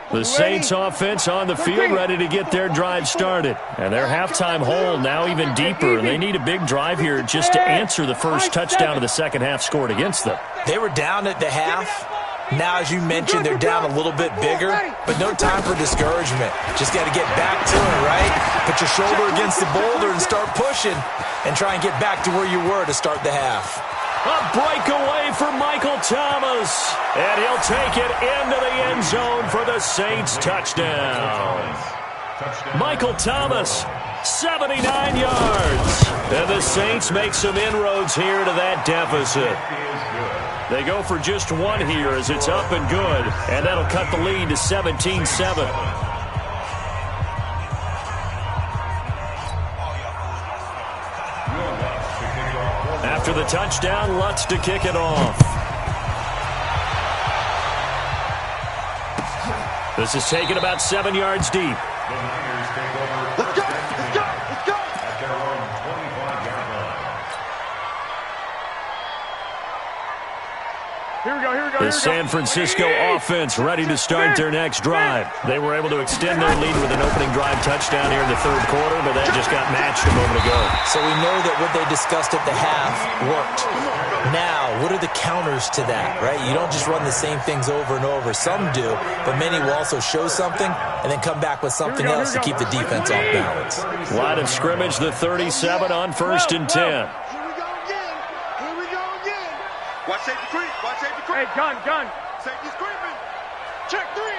The Saints offense on the field, ready to get their drive started. And their halftime hole now even deeper, and they need a big drive here just to answer the first touchdown of the second half scored against them. They were down at the half. Now, as you mentioned, they're down a little bit bigger, but no time for discouragement. Just got to get back to it, right? Put your shoulder against the boulder and start pushing and try and get back to where you were to start the half. A breakaway for Michael Thomas, and he'll take it into the end zone for the Saints touchdown. Michael Thomas, 79 yards. And the Saints make some inroads here to that deficit. They go for just one here as it's up and good, and that'll cut the lead to 17-7. After the touchdown, Lutz to kick it off. This is taken about 7 yards deep. The Niners take over. Let's go, let's go, let's go. At their own 25-yard line. Here we go, here we go, The San Francisco offense ready to start their next drive. They were able to extend their lead with an opening drive touchdown here in the third quarter, but that just got matched a moment ago. So we know that what they discussed at the half worked. Now, what are the counters to that, right? You don't just run the same things over and over. Some do, but many will also show something and then come back with something else to keep the defense off balance. Line of scrimmage, the 37 on 1st and 10. Here we go again. Here we go again. Watch safety creep. Watch safety creep. Hey, gun. Safety's creeping. Check three.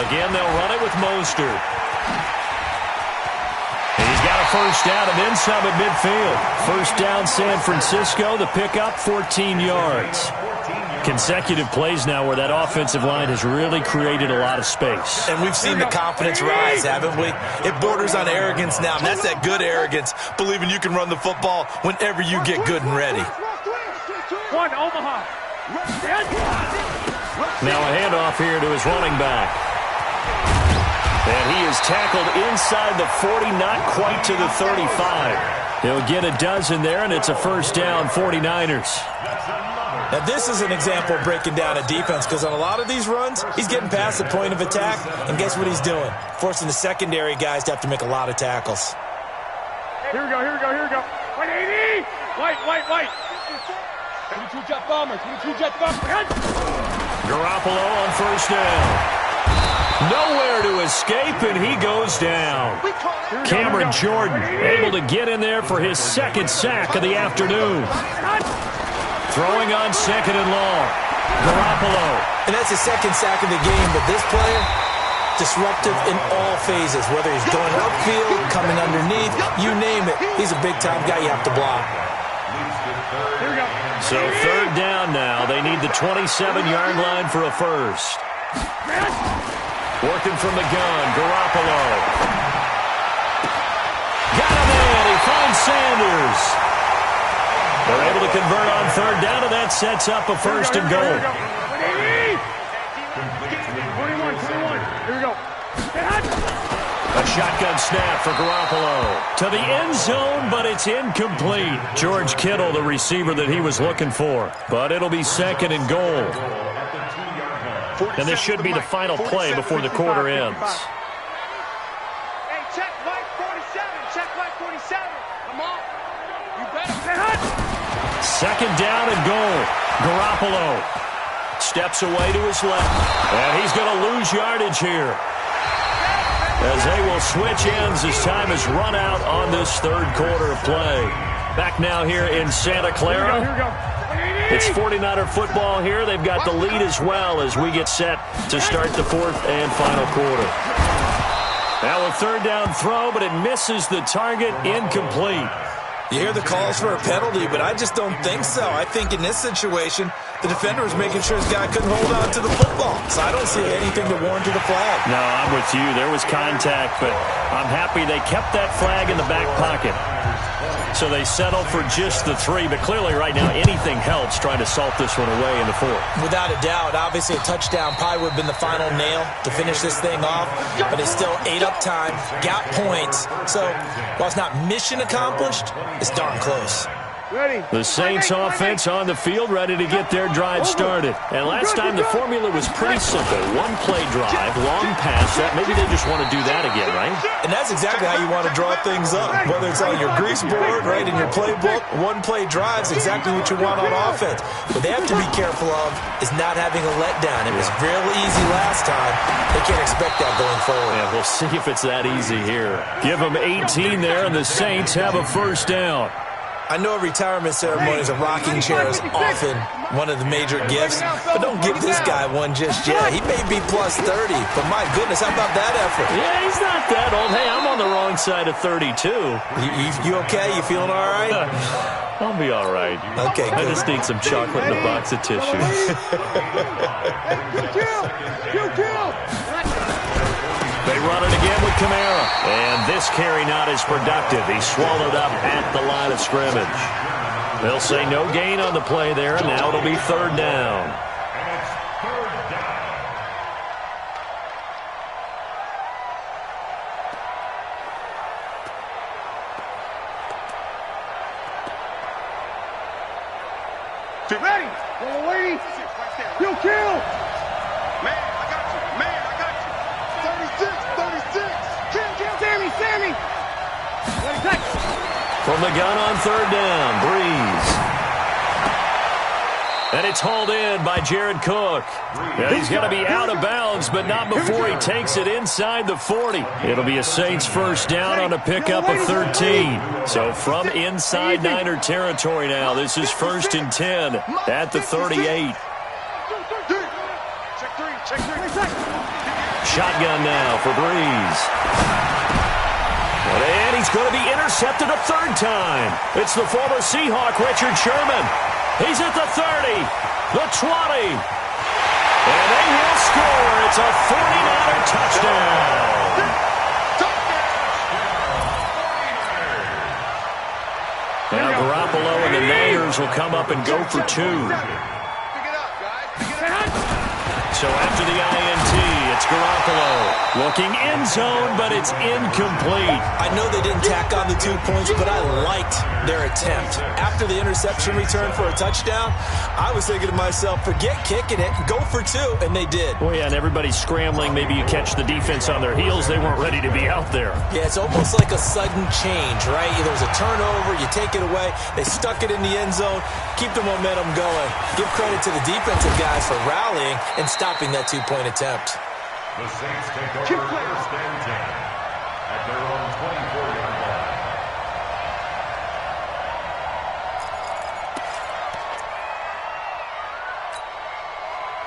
Again, they'll run it with Mostert. He's got a first down and then some at midfield. First down, San Francisco. The pickup, 14 yards. Consecutive plays now where that offensive line has really created a lot of space. And we've seen the confidence rise, haven't we? It borders on arrogance now, and that's that good arrogance, believing you can run the football whenever you get good and ready. One, Omaha. Now a handoff here to his running back. And he is tackled inside the 40, not quite to the 35. He'll get a dozen there, and it's a first down, 49ers. Now, this is an example of breaking down a defense because on a lot of these runs, he's getting past the point of attack, and guess what he's doing? Forcing the secondary guys to have to make a lot of tackles. Here we go. 180. White. 22 jet bomber. Garoppolo on first down. Nowhere to escape, and he goes down. Cameron Jordan able to get in there for his second sack of the afternoon. Throwing on second and long. Garoppolo. And that's his second sack of the game, but this player, disruptive in all phases, whether he's going upfield, coming underneath, you name it. He's a big-time guy you have to block. So third down now. They need the 27-yard line for a first. Working from the gun, Garoppolo. Got him in. He finds Sanders. They're able to convert on third down, and that sets up a first and goal. 21. Here we go. A shotgun snap for Garoppolo. To the end zone, but it's incomplete. George Kittle, the receiver that he was looking for. But it'll be second and goal. And this should be the final play before the quarter ends. Hey, check Mike 47. Check Mike 47. Come on. You better. Second down and goal. Garoppolo steps away to his left. And he's going to lose yardage here, as they will switch ends as time has run out on this third quarter of play. Back now here in Santa Clara. Here we go. It's 49er football here. They've got the lead as well as we get set to start the fourth and final quarter. Now a third down throw, but it misses the target, incomplete. You hear the calls for a penalty, but I just don't think so. I think in this situation, the defender was making sure his guy couldn't hold on to the football. So I don't see anything to warrant the flag. No, I'm with you. There was contact, but I'm happy they kept that flag in the back pocket. So they settled for just the 3, but clearly right now anything helps trying to salt this one away in the 4th. Without a doubt, obviously a touchdown probably would have been the final nail to finish this thing off, but it's still ate up time, got points. So while it's not mission accomplished, it's darn close. The Saints offense on the field, ready to get their drive started. And last time the formula was pretty simple. One play drive, long pass. Maybe they just want to do that again, right? And that's exactly how you want to draw things up. Whether it's on your grease board, right, in your playbook, one play drive is exactly what you want on offense. What they have to be careful of is not having a letdown. It was real easy last time. They can't expect that going forward. Yeah, we'll see if it's that easy here. Give them 18 there, and the Saints have a first down. I know retirement ceremonies, a rocking chair is often one of the major gifts, but don't give this guy one just yet. He may be plus 30, but my goodness, how about that effort? Yeah, he's not that old. Hey, I'm on the wrong side of 32. You okay? You feeling all right? I'll be all right. Okay, good. I just need some chocolate and a box of tissues. They run it again with Kamara. And this carry not as productive. He's swallowed up at the line of scrimmage. They'll say no gain on the play there, and now it'll be 3rd down. Ready? Go away. Kill. Man, I got you. Man, I got you. 36. Kill. Sammy. From the gun on 3rd down, Breeze. And it's hauled in by Jared Cook. Yeah, he's going to be out of bounds, but not before he takes it inside the 40. It'll be a Saints first down on a pickup of 13. So from inside Niner territory now, this is 1st and 10 at the 38. Shotgun now for Breeze. And he's going to be intercepted a 3rd time. It's the former Seahawk, Richard Sherman. He's at the 30, the 20. And they will score. It's a 49er touchdown. Now Garoppolo and the Niners will come up and go for 2. So after the INT, it's Garoppolo looking end zone, but it's incomplete. I know they didn't tack on the 2 points, but I liked their attempt. After the interception return for a touchdown, I was thinking to myself, forget kicking it, go for 2, and they did. Well, yeah, and everybody's scrambling. Maybe you catch the defense on their heels. They weren't ready to be out there. Yeah, it's almost like a sudden change, right? There's a turnover, you take it away, they stuck it in the end zone, keep the momentum going. Give credit to the defensive guys for rallying and stopping that 2-point attempt. The Saints take over 1st and 10 at their own 24-yard line.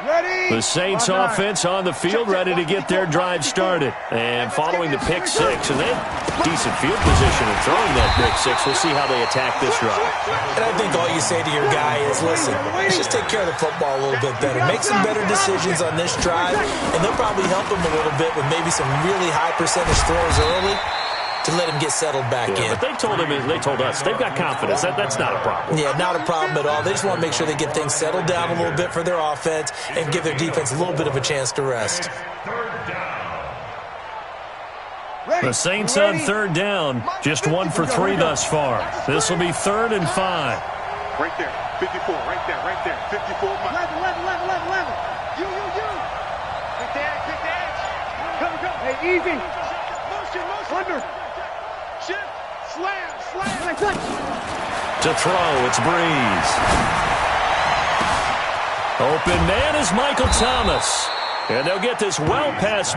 Ready? The Saints offense on the field, ready to get their drive started. And following the pick 6, and then decent field position and throwing that pick 6. We'll see how they attack this drive. And I think all you say to your guy is, listen, let's just take care of the football a little bit better. Make some better decisions on this drive, and they'll probably help him a little bit with maybe some really high percentage throws early to let him get settled back in. But they told us, they've got confidence. That's not a problem. Yeah, not a problem at all. They just want to make sure they get things settled down a little bit for their offense and give their defense a little bit of a chance to rest. The Saints on 3rd down, just 1 for 3 thus far. This will be 3rd and 5. Right there. 54. Right there. 54. 11. You. Pick the edge. Come. Hey, easy. Motion. Under. Shift. Slam. To throw, it's Breeze. Open man is Michael Thomas. And they'll get this well past